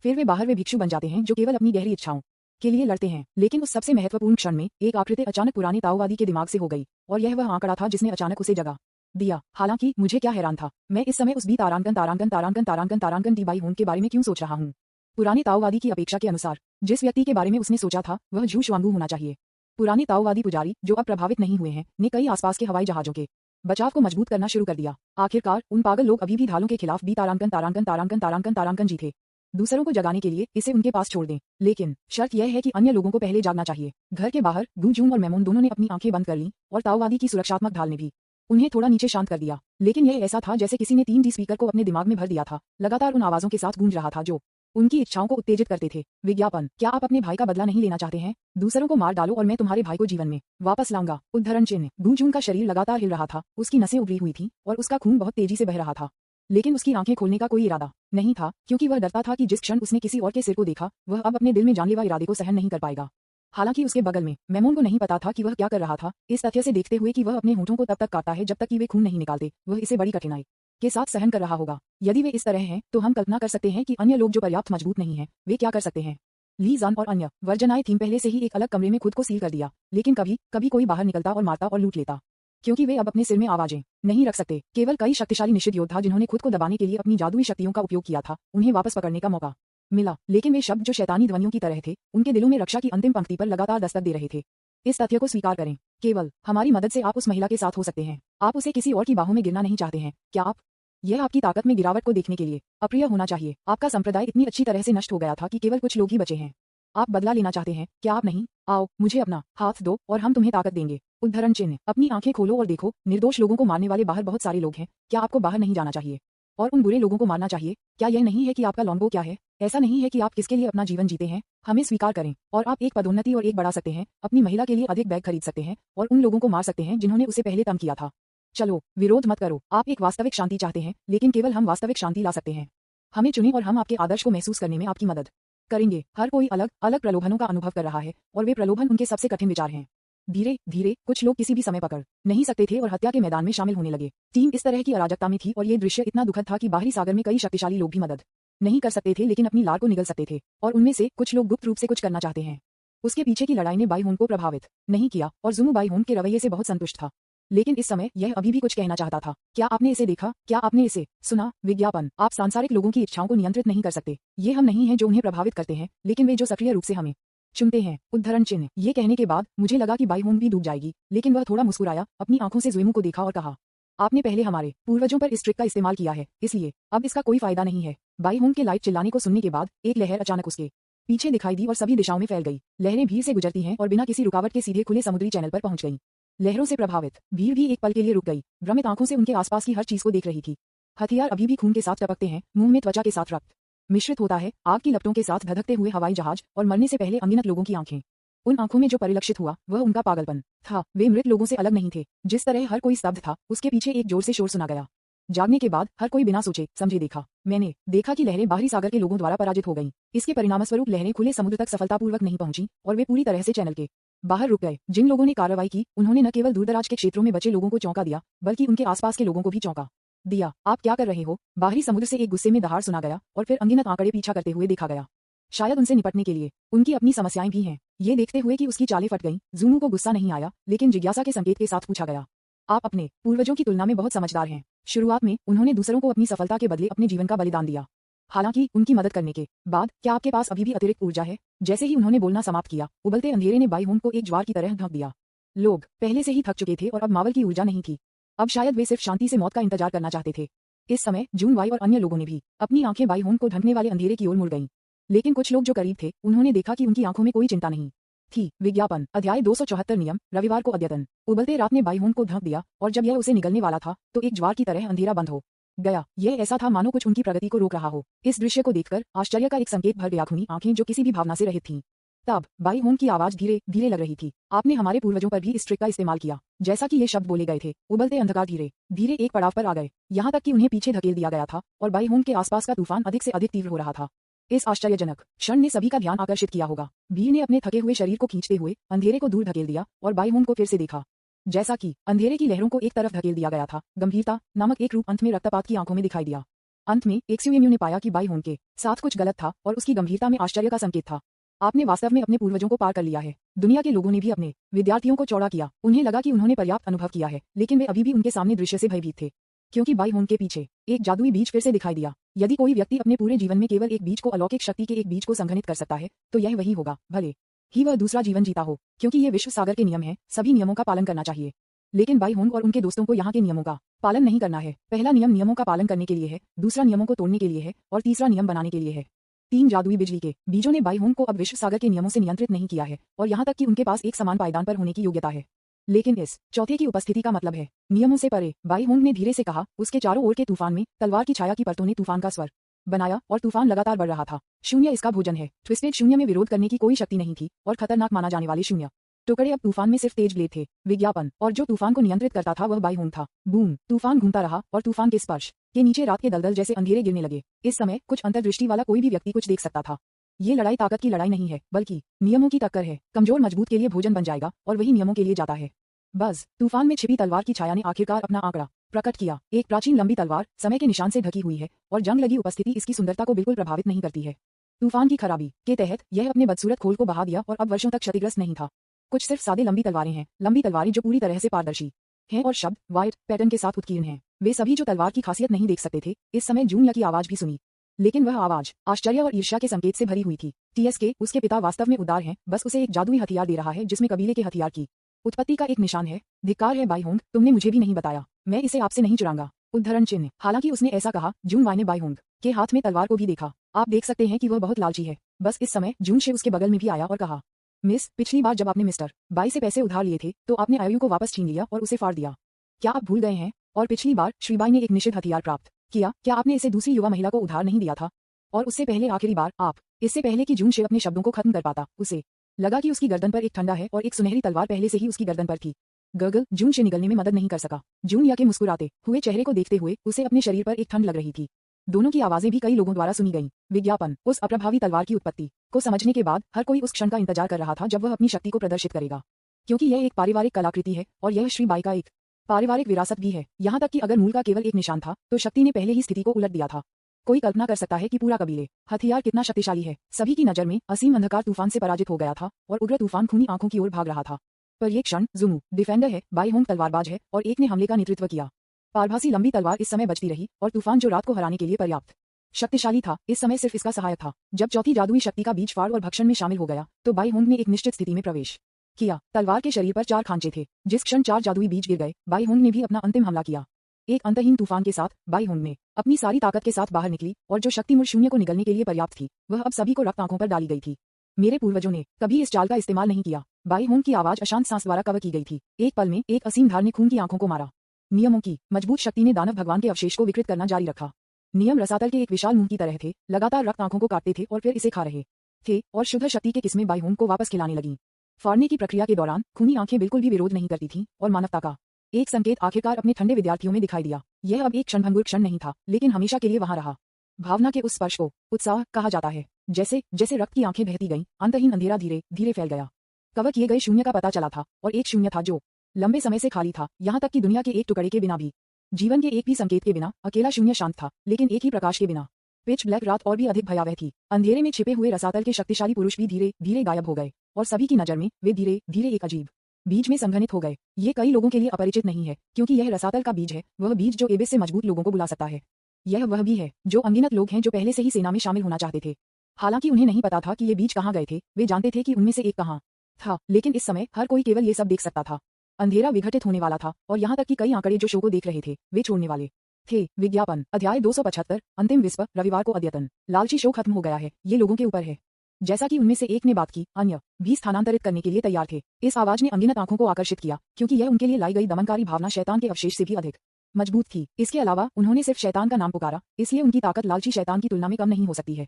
फिर वे बाहर वे भिक्षु बन जाते हैं जो केवल अपनी गहरी इच्छाओं के लिए लड़ते हैं। लेकिन उस सबसे महत्वपूर्ण क्षण में एक आकृति अचानक पुराने ताओवादी के दिमाग से हो गई, और यह वह आंकड़ा था जिसने अचानक उसे जगा दिया। हालांकि मुझे क्या हैरान था, मैं इस समय उस बी तारांकन तारांकन तारांकन तारांकन तारांकन डी बाई होम के बारे में क्यों सोच रहा हूँ। पुराने ताओवादी की अपेक्षा के अनुसार जिस व्यक्ति के बारे में उसने सोचा था वह झू शुआंगू होना चाहिए। पुराने ताओवादी पुजारी जो अब प्रभावित नहीं हुए हैं ने कई आसपास के हवाई जहाजों के बचाव को मजबूत करना शुरू कर दिया। आखिरकार उन पागल लोग अभी भी ढालों के खिलाफ बी तारांकन तारांकन तारांकन तारांकन तारांकन जीते। दूसरों को जगाने के लिए इसे उनके पास छोड़ दें, लेकिन शर्त यह है कि अन्य लोगों को पहले जागना चाहिए। घर के बाहर गू जून और मेमोन दोनों ने अपनी आंखें बंद कर लीं और ताओवादी की सुरक्षात्मक ढाल ने भी उन्हें थोड़ा नीचे शांत कर दिया। लेकिन यह ऐसा था जैसे किसी ने 3D स्पीकर को अपने दिमाग में भर दिया था, लगातार उन आवाजों के साथ गूंज रहा था जो उनकी इच्छाओं को उत्तेजित करते थे। विज्ञापन, क्या आप अपने भाई का बदला नहीं लेना चाहते हैं? दूसरों को मार डालो और मैं तुम्हारे भाई को जीवन में वापस लाऊंगा। उद्धरण चिन्ह। गू जून का शरीर लगातार हिल रहा था, उसकी नसें उभरी हुई थीं और उसका खून बहुत तेजी से बह रहा था, लेकिन उसकी आंखें खोलने का कोई इरादा नहीं था, क्योंकि वह डरता था कि जिस क्षण उसने किसी और के सिर को देखा वह अब अपने दिल में जानलेवा इरादे को सहन नहीं कर पाएगा। हालांकि उसके बगल में मेमोन को नहीं पता था कि वह क्या कर रहा था, इस तथ्य से देखते हुए कि वह अपने होठों को तब तक काटता है जब तक कि वे खून नहीं निकालते, वह इसे बड़ी कठिनाई के साथ सहन कर रहा होगा। यदि वे इस तरह हैं तो हम कल्पना कर सकते हैं कि अन्य लोग जो पर्याप्त मजबूत नहीं हैं वे क्या कर सकते हैं। ली जान और अन्य वर्जनाएं थीं पहले से ही एक अलग कमरे में खुद को सील कर दिया, लेकिन कभी कभी कोई बाहर निकलता और मारता और लूट लेता, क्योंकि वे अब अपने सिर में आवाजें नहीं रख सकते। केवल कई शक्तिशाली निश्चित योद्धा जिन्होंने खुद को दबाने के लिए अपनी जादुई शक्तियों का उपयोग किया था उन्हें वापस पकड़ने का मौका मिला, लेकिन वे शब्द जो शैतानी ध्वनियों की तरह थे उनके दिलों में रक्षा की अंतिम पंक्ति पर लगातार दस्तक दे रहे थे। इस तथ्य को स्वीकार करें, केवल हमारी मदद से आप उस महिला के साथ हो सकते हैं। आप उसे किसी और की बाहों में गिरना नहीं चाहते हैं, क्या आप? यह आपकी ताकत में गिरावट को देखने के लिए अप्रिय होना चाहिए। आपका संप्रदाय इतनी अच्छी तरह से नष्ट हो गया था कि केवल कुछ लोग ही बचे हैं। आप बदला लेना चाहते हैं, क्या आप नहीं? आओ, मुझे अपना हाथ दो और हम तुम्हें ताकत देंगे। उद्धरण चिन्ह। अपनी आंखें खोलो और देखो, निर्दोष लोगों को मारने वाले बाहर बहुत सारे लोग हैं, क्या आपको बाहर नहीं जाना चाहिए और उन बुरे लोगों को मारना चाहिए? क्या यह नहीं है कि आपका लॉन्गो क्या है? ऐसा नहीं है कि आप किसके लिए अपना जीवन जीते हैं। हमें स्वीकार करें और आप एक पदोन्नति और एक बढ़ा सकते हैं, अपनी महिला के लिए अधिक बैग खरीद सकते हैं और उन लोगों को मार सकते हैं जिन्होंने उसे पहले तंग किया था। चलो, विरोध मत करो। आप एक वास्तविक शांति चाहते हैं, लेकिन केवल हम वास्तविक शांति ला सकते हैं। हमें चुनें और हम आपके आदर्श को महसूस करने में आपकी मदद करेंगे। हर कोई अलग अलग प्रलोभनों का अनुभव कर रहा है और वे प्रलोभन उनके सबसे कठिन विचार हैं। धीरे धीरे कुछ लोग किसी भी समय पकड़ नहीं सकते थे और हत्या के मैदान में शामिल होने लगे। टीम इस तरह की अराजकता में थी और ये दृश्य इतना दुखद था कि बाहरी सागर में कई शक्तिशाली लोग भी मदद नहीं कर सकते थे, लेकिन अपनी लार को निगल सकते थे, और उनमें से कुछ लोग गुप्त रूप से कुछ करना चाहते हैं। उसके पीछे की लड़ाई ने बाई होन को प्रभावित नहीं किया और जुमू बाई होन के रवैये से बहुत संतुष्ट था, लेकिन इस समय यह अभी भी कुछ कहना चाहता था। क्या आपने इसे देखा? क्या आपने इसे सुना? विज्ञापन, आप सांसारिक लोगों की इच्छाओं को नियंत्रित नहीं कर सकते। ये हम नहीं हैं जो उन्हें प्रभावित करते हैं, लेकिन वे जो सक्रिय रूप से हमें चुनते हैं। उद्धरण चिन्ह। ये कहने के बाद मुझे लगा कि बाई होन भी डूब जाएगी, लेकिन वह थोड़ा मुस्कुराया, अपनी आंखों से जुएमू को देखा और कहा, आपने पहले हमारे पूर्वजों पर इस ट्रिक का इस्तेमाल किया है, इसलिए अब इसका कोई फायदा नहीं है। बाई होन के लाइट चिल्लाने को सुनने के बाद एक लहर अचानक उसके पीछे दिखाई दी और सभी दिशाओं में फैल गई। लहरें भीड़ से गुजरती हैं और बिना किसी रुकावट के सीधे खुले समुद्री चैनल पर पहुंच गईं। लहरों से प्रभावित भीड़ भी एक पल के लिए रुक गई, भ्रमित आंखों से उनके आसपास की हर चीज को देख रही थी। हथियार अभी भी खून के साथ टपकते हैं, मुंह में त्वचा के साथ रक्त मिश्रित होता है, आग की लपटों के साथ धधकते हुए हवाई जहाज और मरने से पहले अनगिनत लोगों की आंखें। उन आंखों में जो परिलक्षित हुआ वह उनका पागलपन था। वे मृत लोगों से अलग नहीं थे। जिस तरह हर कोई स्तब्ध था, उसके पीछे एक जोर से शोर सुना गया। जागने के बाद हर कोई बिना सोचे समझे देखा। मैंने देखा कि लहरें बाहरी सागर के लोगों द्वारा पराजित हो गईं। इसके परिणामस्वरूप लहरें खुले समुद्र तक सफलतापूर्वक नहीं पहुंची और वे पूरी तरह से चैनल के बाहर रुक गए। जिन लोगों ने कार्रवाई की उन्होंने न केवल दूरदराज के क्षेत्रों में बचे लोगों को चौंका दिया बल्कि उनके आसपास के लोगों को भी चौंका दिया। आप क्या कर रहे हो? बाहरी समुद्र से एक गुस्से में दहाड़ सुना गया और फिर अनगिनत आंकड़े पीछा करते हुए देखा गया। शायद उनसे निपटने के लिए उनकी अपनी समस्याएं भी हैं। ये देखते हुए कि उसकी चालें फट गईं, ज़ूमू को गुस्सा नहीं आया लेकिन जिज्ञासा के संकेत के साथ पूछा गया, आप अपने पूर्वजों की तुलना में बहुत समझदार हैं। शुरुआत में उन्होंने दूसरों को अपनी सफलता के बदले अपने जीवन का बलिदान दिया। हालांकि उनकी मदद करने के बाद क्या आपके पास अभी भी अतिरिक्त ऊर्जा है? जैसे ही उन्होंने बोलना समाप्त किया, उबलते अंधेरे ने बाईहोंग को एक ज्वार की तरह ढक दिया। लोग पहले से ही थक चुके थे और अब मावल की ऊर्जा नहीं थी। अब शायद वे सिर्फ शांति से मौत का इंतजार करना चाहते थे। इस समय जून वाई और अन्य लोगों ने भी अपनी आंखें बाईहोंग को ढकने वाले अंधेरे की ओर मुड़ गईं। लेकिन कुछ लोग जो करीब थे उन्होंने देखा कि उनकी आंखों में कोई चिंता नहीं थी। विज्ञापन अध्याय 274 नियम रविवार को अद्यतन। उबलते रात ने बाईहोंग को ढक दिया और जब यह उसे निगलने वाला था तो एक ज्वार की तरह अंधेरा बंद हो गया। यह ऐसा था मानो कुछ उनकी प्रगति को रोक रहा हो। इस दृश्य को देखकर आश्चर्य का एक संकेत भर गया खूनी आंखें जो किसी भी भावना से रहित थीं। तब बाईहोंग की आवाज धीरे धीरे लग रही थी, आपने हमारे पूर्वजों पर भी इस ट्रिक का इस्तेमाल किया। जैसा कि ये शब्द बोले गए थे, उबलते अंधकार धीरे धीरे एक पड़ाव पर आ गए, यहाँ तक कि उन्हें पीछे धकेल दिया गया था और बाईहोंग के आसपास का तूफान अधिक से अधिक तीव्र हो रहा था। इस आश्चर्यजनक क्षण ने सभी का ध्यान आकर्षित किया होगा। भीड़ ने अपने थके हुए शरीर को खींचते हुए अंधेरे को दूर धकेल दिया और बाईहोंग को फिर से देखा। जैसा कि अंधेरे की लहरों को एक तरफ धकेल दिया गया था, गंभीरता नामक एक रूप अंत में रक्तपात की आंखों में दिखाई दिया। अंत में एक्सयूएमयू ने पाया कि बाईहोंग के साथ कुछ गलत था और उसकी गंभीरता में आश्चर्य का संकेत था। आपने वास्तव में अपने पूर्वजों को पार कर लिया है। दुनिया के लोगों ने भी अपने विद्यार्थियों को चौड़ा किया। उन्हें लगा कि उन्होंने पर्याप्त अनुभव किया है, लेकिन वे अभी भी उनके सामने दृश्य से भयभीत थे, क्योंकि बाईहोंग के पीछे एक जादुई बीज फिर से दिखाई दिया। यदि कोई व्यक्ति अपने पूरे जीवन में केवल एक बीज को अलौकिक शक्ति के एक बीज को संघनित कर सकता है तो यह वही होगा, भले ही वह दूसरा जीवन जीता हो, क्योंकि ये विश्व सागर के नियम हैं। सभी नियमों का पालन करना चाहिए, लेकिन बाईहोंग और उनके दोस्तों को यहाँ के नियमों का पालन नहीं करना है। पहला नियम नियमों का पालन करने के लिए है, दूसरा नियमों को तोड़ने के लिए है और तीसरा नियम बनाने के लिए है। 3 जादुई बिजली के बीजों ने बाईहोंग को अब विश्व सागर के नियमों से नियंत्रित नहीं किया है और यहाँ तक कि उनके पास एक समान पायदान पर होने की योग्यता है। लेकिन इस चौथे की उपस्थिति का मतलब है नियमों से परे। बाईहोंग ने धीरे से कहा। उसके चारों ओर के तूफान में तलवार की छाया की परतों ने तूफान का स्वर बनाया और तूफान लगातार बढ़ रहा था। शून्य इसका भोजन है। ट्विस्टेड शून्य में विरोध करने की कोई शक्ति नहीं थी और खतरनाक माना जाने वाले शून्य टुकड़े अब तूफान में सिर्फ तेज ब्लेड थे। विज्ञापन और जो तूफान को नियंत्रित करता था वह बाईहोंग था। बूम, तूफान घूमता रहा और तूफान के स्पर्श के नीचे रात के दलदल जैसे अंधेरे गिरने लगे। इस समय कुछ अंतर्दृष्टि वाला कोई भी व्यक्ति कुछ देख सकता था। ये लड़ाई ताकत की लड़ाई नहीं है, बल्कि नियमों की टक्कर है। कमजोर मजबूत के लिए भोजन बन जाएगा और वही नियमों के लिए जाता है। बस तूफान में छिपी तलवार की छाया ने आखिरकार अपना आंकड़ा प्रकट किया। एक प्राचीन लंबी तलवार समय के निशान से ढकी हुई है और जंग लगी उपस्थिति इसकी सुंदरता को बिल्कुल प्रभावित नहीं करती है। तूफान की खराबी के तहत यह अपने बदसूरत खोल को बहा दिया और अब वर्षों तक क्षतिग्रस्त नहीं था। कुछ सिर्फ सादे लंबी तलवारें हैं, लंबी तलवारें जो पूरी तरह से पारदर्शी हैं और शब्द वाइट पैटर्न के साथ उत्कीर्ण हैं। वे सभी जो तलवार की खासियत नहीं देख सकते थे। इस समय जूनिया की आवाज भी सुनी, लेकिन वह आवाज आश्चर्य और ईर्ष्या के संकेत से भरी हुई थी। टीएसके, उसके पिता वास्तव में उदार हैं, बस उसे एक जादुई हथियार दे रहा है जिसमें कबीले के हथियार की उत्पत्ति का एक निशान है। धिक्कार है बाईहोंग, तुमने मुझे भी नहीं बताया। मैं इसे आपसे नहीं चुराऊंगा। उद्धरण चिन्ह। हालांकि उसने ऐसा कहा, जून वाई ने बाईहोंग के हाथ में तलवार को भी देखा। आप देख सकते हैं कि वह बहुत लालची है। बस इस समय जून शे उसके बगल में भी आया और कहा, मिस, पिछली बार जब आपने मिस्टर बाई से पैसे उधार लिए थे तो आपने आयु को वापस छीन लिया और उसे फाड़ दिया। क्या आप भूल गए हैं? और पिछली बार श्रीबाई ने एक निषिद्ध हथियार प्राप्त किया। क्या आपने इसे दूसरी युवा महिला को उधार नहीं दिया था? और उससे पहले आखिरी बार आप, इससे पहले कि जून शे अपने शब्दों को खत्म कर पाता, उसे लगा कि उसकी गर्दन पर एक ठंडा है और एक सुनहरी तलवार पहले से ही उसकी गर्दन पर थी। गगल, जून शे निगलने में मदद नहीं कर सका। जून या के मुस्कुराते हुए चेहरे को देखते हुए उसे अपने शरीर पर एक ठंड लग रही थी। दोनों की आवाजें भी कई लोगों द्वारा सुनी गईं। विज्ञापन उस अप्रभावी तलवार की उत्पत्ति को समझने के बाद हर कोई उस क्षण का इंतजार कर रहा था जब वह अपनी शक्ति को प्रदर्शित करेगा, क्योंकि यह एक पारिवारिक कलाकृति है और यह श्री बाई का एक पारिवारिक विरासत भी है। यहाँ तक कि अगर मूल का केवल एक निशान था तो शक्ति ने पहले ही स्थिति को उलट दिया था। कोई कल्पना कर सकता है कि पूरा कबीले हथियार कितना शक्तिशाली है। सभी की नजर में असीम अंधकार तूफान से पराजित हो गया था और उग्र तूफान खूनी आंखों की ओर भाग रहा था। पर यह क्षण, ज़ूमू डिफेंडर है, बाईहोंग तलवारबाज है और एक ने हमले का नेतृत्व किया। पारभासी लंबी तलवार इस समय बचती रही और तूफान जो रात को हराने के लिए पर्याप्त शक्तिशाली था इस समय सिर्फ इसका सहायक था। जब चौथी जादुई शक्ति का बीज फाड़ और भक्षण में शामिल हो गया तो बाईहोंग ने एक निश्चित स्थिति में प्रवेश किया। तलवार के शरीर पर 4 खांचे थे। जिस क्षण 4 जादुई बीज गिर गए, बाईहोंग ने भी अपना अंतिम हमला किया। एक अंतहीन तूफान के साथ बाईहोंग ने अपनी सारी ताकत के साथ बाहर निकली और जो शक्ति मूल शून्य को निगलने के लिए पर्याप्त थी वह अब सभी को रक्त आंखों पर डाली गई थी। मेरे पूर्वजों ने कभी इस चाल का इस्तेमाल नहीं किया। बाईहोंग की आवाज अशांत सांस द्वारा कवर की गई थी। एक पल में एक असीम धार ने खून की आंखों को मारा। नियमों की मजबूत शक्ति ने दानव भगवान के अवशेष को विकृत करना जारी रखा। नियम रसातल के एक विशाल मुंह की तरह थे, लगातार रक्त आंखों को काटते थे और फिर इसे खा रहे थे और शुद्ध शक्ति के किस्में बाईहोंग को वापस खिलाने लगीं। फाड़ने की प्रक्रिया के दौरान खूनी आंखें बिल्कुल भी विरोध नहीं करती थीं और मानवता का एक संकेत आखिरकार अपने ठंडे विद्यार्थियों में दिखाई दिया। यह अब एक क्षणभंगुर क्षण नहीं था, लेकिन हमेशा के लिए वहां रहा। भावना के उस स्पर्श को उत्साह कहा जाता है। जैसे जैसे रक्त की आंखें बहती गईं, अंतहीन अंधेरा धीरे धीरे फैल गया। कवर किए गए शून्य का पता चला था, और एक शून्य था जो लंबे समय से खाली था, यहाँ तक कि दुनिया के एक टुकड़े के बिना भी, जीवन के एक भी संकेत के बिना। अकेला शून्य शांत था, लेकिन एक ही प्रकाश के बिना। पिच ब्लैक रात और भी अधिक भयावह थी। अंधेरे में छिपे हुए रसातल के शक्तिशाली पुरुष भी धीरे धीरे गायब हो गए, और सभी की नजर में वे धीरे धीरे एक अजीब बीज में संघनित हो गए। ये कई लोगों के लिए अपरिचित नहीं है, क्योंकि यह रसातल का बीज है, वह बीज जो एबेस से मजबूत लोगों को बुला सकता है। यह वह भी है जो अनगिनत लोग हैं जो पहले से ही सेना में शामिल होना चाहते थे। हालांकि उन्हें नहीं पता था कि ये बीज कहाँ गए थे, वे जानते थे कि उनमें से एक कहाँ था, लेकिन इस समय हर कोई केवल ये सब देख सकता था। अंधेरा विघटित होने वाला था, और यहाँ तक कि कई आंकड़े जो शो को देख रहे थे, वे छोड़ने वाले थे। विज्ञापन अध्याय 275 अंतिम विस्प रविवार को अद्यतन। लालची शो खत्म हो गया है, ये लोगों के ऊपर है। जैसा कि उनमें से एक ने बात की, अन्य भी स्थानांतरित करने के लिए तैयार थे। इस आवाज ने अनगिनत आंखों को आकर्षित किया, क्योंकि यह उनके लिए लाई गई दमनकारी भावना शैतान के अवशेष से भी अधिक मजबूत थी। इसके अलावा उन्होंने सिर्फ शैतान का नाम पुकारा, इसलिए उनकी ताकत लालची शैतान की तुलना में कम नहीं हो सकती है।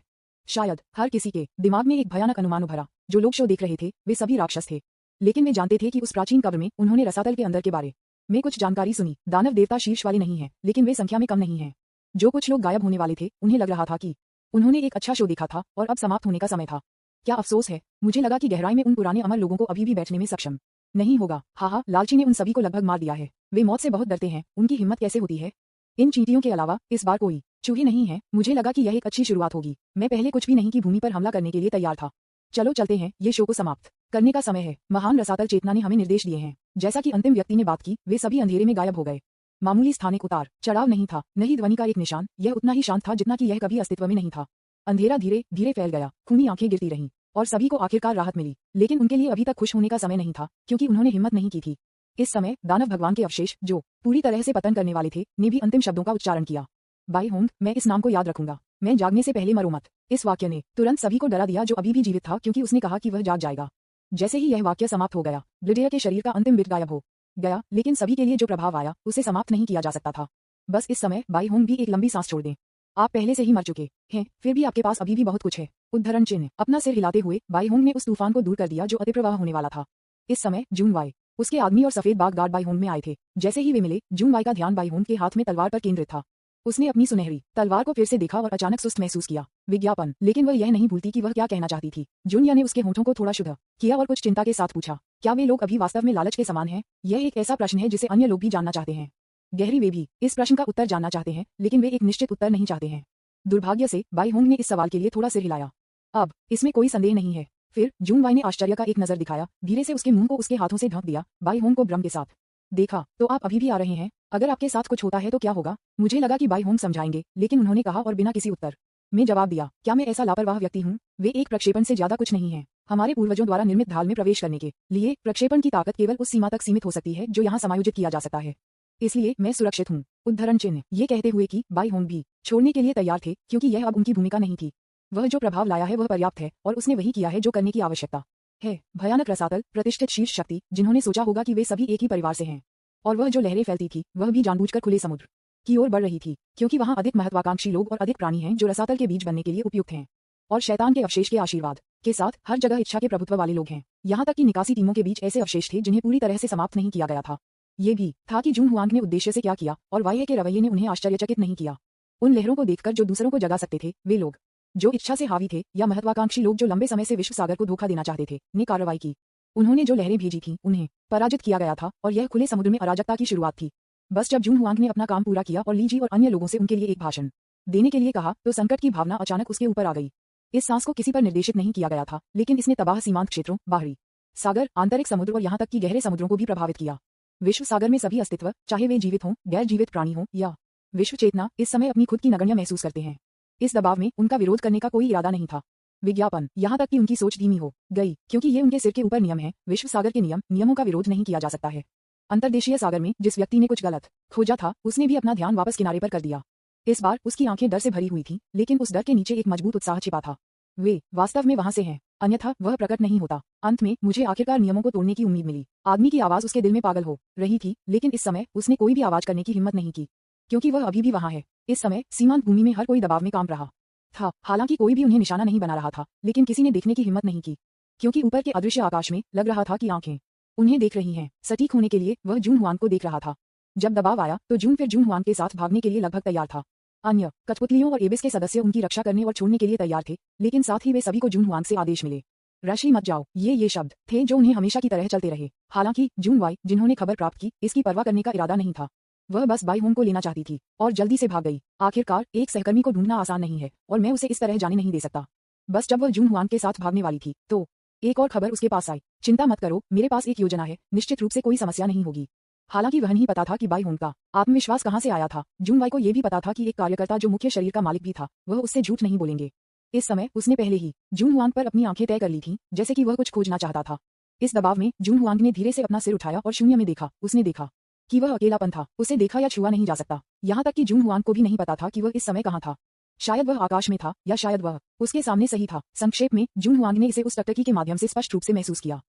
शायद हर किसी के दिमाग में एक भयानक अनुमान उभरा। जो लोग शो देख रहे थे, वे सभी राक्षस थे, लेकिन वे जानते थे कि उस प्राचीन कब्र में उन्होंने रसातल के अंदर के बारे में कुछ जानकारी सुनी। दानव देवता शीर्ष वाले नहीं है, लेकिन वे संख्या में कम नहीं है। जो कुछ लोग गायब होने वाले थे, उन्हें लग रहा था कि उन्होंने एक अच्छा शो देखा था और अब समाप्त होने का समय था। क्या अफसोस है, मुझे लगा कि गहराई में उन पुराने अमर लोगों को अभी भी बैठने में सक्षम नहीं होगा। हाँ, लालची ने उन सभी को लगभग मार दिया है। वे मौत से बहुत डरते हैं, उनकी हिम्मत कैसे होती है। इन चींटियों के अलावा इस बार कोई चूहे नहीं है। मुझे लगा कि यह एक अच्छी शुरुआत होगी। मैं पहले कुछ भी नहीं की भूमि पर हमला करने के लिए तैयार था। चलो चलते हैं, ये शो को समाप्त करने का समय है। महान रसातल चेतना ने हमें निर्देश दिए हैं। जैसा कि अंतिम व्यक्ति ने बात की, वे सभी अंधेरे में गायब हो गए। मामूली स्थानिक उतार चढ़ाव नहीं था, नहीं ध्वनि का एक निशान। यह उतना ही शांत था जितना कि यह कभी अस्तित्व में नहीं था। अंधेरा धीरे धीरे फैल गया, खूनी आंखें गिरती रहीं, और सभी को आखिरकार राहत मिली। लेकिन उनके लिए अभी तक खुश होने का समय नहीं था, क्योंकि उन्होंने हिम्मत नहीं की थी। इस समय दानव भगवान के अवशेष, जो पूरी तरह से पतन करने वाले थे, ने भी अंतिम शब्दों का उच्चारण किया। बाई होंग, मैं इस नाम को याद रखूंगा। मैं जागने से पहले मरो मत। इस वाक्य ने तुरंत सभी को डरा दिया जो अभी भी जीवित था, क्योंकि उसने कहा कि वह जाग जाएगा। जैसे ही यह वाक्य समाप्त हो गया, ब्लिडेयर के शरीर का अंतिम बिट गायब हो गया, लेकिन सभी के लिए जो प्रभाव आया, उसे समाप्त नहीं किया जा सकता था। बस इस समय बाई होंग भी एक लंबी सांस छोड़ दें। आप पहले से ही मर चुके हैं, फिर भी आपके पास अभी भी बहुत कुछ है। उद्धरण चिन्ह। अपना सिर हिलाते हुए बाई होंग ने उस तूफान को दूर कर दिया जो अतिप्रवाह होने वाला था। इस समय जून वाई, उसके आदमी और सफेद बाग गार्ड बाई होंग में आए थे। जैसे ही वे मिले, जून वाई का ध्यान बाई होंग के हाथ में तलवार पर केंद्रित था। उसने अपनी सुनहरी तलवार को फिर से देखा और अचानक सुस्त महसूस किया। विज्ञापन। लेकिन वह यह नहीं भूलती कि वह क्या कहना चाहती थी। जूनिया ने उसके होठों को थोड़ा शुद्ध किया और कुछ चिंता के साथ पूछा, क्या वे लोग अभी वास्तव में लालच के समान हैं? यह एक ऐसा प्रश्न है जिसे अन्य लोग भी जानना चाहते हैं। गहरी वे भी इस प्रश्न का उत्तर जानना चाहते हैं, लेकिन वे एक निश्चित उत्तर नहीं चाहते हैं। दुर्भाग्य से बाई होंग ने इस सवाल के लिए थोड़ा सिर हिलाया। अब इसमें कोई संदेह नहीं है। फिर जून वाई ने आश्चर्य का एक नजर दिखाया, धीरे से उसके मुंह को उसके हाथों से ढक दिया। बाई होंग को भ्रम के साथ देखा। तो आप अभी भी आ रहे हैं? अगर आपके साथ कुछ होता है तो क्या होगा? मुझे लगा कि बाई होंग समझाएंगे, लेकिन उन्होंने कहा और बिना किसी उत्तर में जवाब दिया, क्या मैं ऐसा लापरवाह व्यक्ति हूँ? वे एक प्रक्षेपण से ज्यादा कुछ नहीं है। हमारे पूर्वजों द्वारा निर्मित ढाल में प्रवेश करने के लिए प्रक्षेपण की ताकत केवल उस सीमा तक सीमित हो सकती है जो यहाँ समायोजित किया जा सकता है। इसलिए मैं सुरक्षित हूँ। उद्धरण चिन्ह। ये कहते हुए कि बाई होंग भी छोड़ने के लिए तैयार थे, क्योंकि यह अब उनकी भूमिका नहीं थी। वह जो प्रभाव लाया है वह पर्याप्त है, और उसने वही किया है जो करने की आवश्यकता है। भयानक रसातल, प्रतिष्ठित शीर्ष शक्ति, जिन्होंने सोचा होगा कि वे सभी एक ही परिवार से हैं। और वह जो लहरें फैलती थी, वह भी जानबूझकर खुले समुद्र की ओर बढ़ रही थी, क्योंकि वहां अधिक महत्वाकांक्षी लोग और अधिक प्राणी हैं जो रसातल के बीज बनने के लिए उपयुक्त हैं। और शैतान के अवशेष के आशीर्वाद के साथ हर जगह इच्छा के प्रभुत्व वाले लोग हैं। यहाँ तक कि निकासी टीमों के बीच ऐसे अवशेष थे जिन्हें पूरी तरह से समाप्त नहीं किया गया था। ये भी था कि जून हुआंग ने उद्देश्य से क्या किया, और वाई के रवैये ने उन्हें आश्चर्यचकित नहीं किया। उन लहरों को देखकर जो दूसरों को जगा सकते थे, वे लोग जो इच्छा से हावी थे, या महत्वाकांक्षी लोग जो लंबे समय से विश्व सागर को धोखा देना चाहते थे, ने कार्रवाई की। उन्होंने जो लहरें भेजी थीं, उन्हें पराजित किया गया था, और यह खुले समुद्र में अराजकता की शुरुआत थी। बस जब जून हुआंग ने अपना काम पूरा किया और लीजी और अन्य लोगों से उनके लिए एक भाषण देने के लिए कहा, तो संकट की भावना अचानक उसके ऊपर आ गई। इस सांस को किसी पर निर्देशित नहीं किया गया था, लेकिन इसने तबाह सीमांत क्षेत्रों, बाहरी सागर, आंतरिक समुद्र और यहाँ तक कि गहरे समुद्रों को भी प्रभावित किया। विश्व सागर में सभी अस्तित्व, चाहे वे जीवित हों, गैर जीवित प्राणी हों या विश्व चेतना, इस समय अपनी खुद की नगण्य महसूस करते हैं। इस दबाव में उनका विरोध करने का कोई इरादा नहीं था। विज्ञापन। यहाँ तक कि उनकी सोच धीमी हो गई, क्योंकि ये उनके सिर के ऊपर नियम है। विश्व सागर के नियमों का विरोध नहीं किया जा सकता है। अंतर्देशीय सागर में जिस व्यक्ति ने कुछ गलत खोजा था, उसने भी अपना ध्यान वापस किनारे पर कर दिया। इस बार उसकी आंखें डर से भरी हुई थीं, लेकिन उस डर के नीचे एक मजबूत उत्साह छिपा था। वे वास्तव में वहां से हैं, अन्यथा वह प्रकट नहीं होता। अंत में मुझे आखिरकार नियमों को तोड़ने की उम्मीद मिली। आदमी की आवाज उसके दिल में पागल हो रही थी, लेकिन इस समय उसने कोई भी आवाज करने की हिम्मत नहीं की, क्योंकि वह अभी भी वहां है। इस समय सीमांत भूमि में हर कोई दबाव में काम रहा था। हालांकि कोई भी उन्हें निशाना नहीं बना रहा था, लेकिन किसी ने देखने की हिम्मत नहीं की, क्योंकि ऊपर के अदृश्य आकाश में लग रहा था कि आंखें उन्हें देख रही हैं। सटीक होने के लिए वह जून हुआन को देख रहा था। जब दबाव आया तो जून फिर जून हुआन के साथ भागने के लिए लगभग तैयार था। अन्य कठपुतलियों और एबिस के सदस्य उनकी रक्षा करने और छोड़ने के लिए तैयार थे, लेकिन साथ ही वे सभी को जून हुआन से आदेश मिले। रशी मत जाओ, ये शब्द थे जो उन्हें हमेशा की तरह चलते रहे। हालांकि जून वाई, जिन्होंने खबर प्राप्त की, इसकी परवाह करने का इरादा नहीं था। वह बस बाई होंग को लेना चाहती थी और जल्दी से भाग गई। आखिरकार एक सहकर्मी को ढूंढना आसान नहीं है और मैं उसे इस तरह जाने नहीं दे सकता। बस जब वह जून हुआन के साथ भागने वाली थी तो एक और खबर उसके पास आई। चिंता मत करो, मेरे पास एक योजना है, निश्चित रूप से कोई समस्या नहीं होगी। हालांकि वह नहीं पता था कि बाई होंग का आत्मविश्वास कहां से आया था। जून वाई को यह भी पता था कि एक कार्यकर्ता जो मुख्य शरीर का मालिक भी था, वह उससे झूठ नहीं बोलेंगे। इस समय उसने पहले ही जून हुआंग पर अपनी आंखें तय कर ली थीं, जैसे कि वह कुछ खोजना चाहता था। इस दबाव में जून हुआंग ने धीरे से अपना सिर उठाया और शून्य में देखा। उसने देखा कि वह अकेलापन था, उसे देखा या छुआ नहीं जा सकता। यहाँ तक कि जून हुआंग को भी नहीं पता था कि वह इस समय कहाँ था। शायद वह आकाश में था या शायद वह उसके सामने सही था। संक्षेप में जून हुआंग ने इसे उस टकटकी के माध्यम से स्पष्ट रूप से महसूस किया।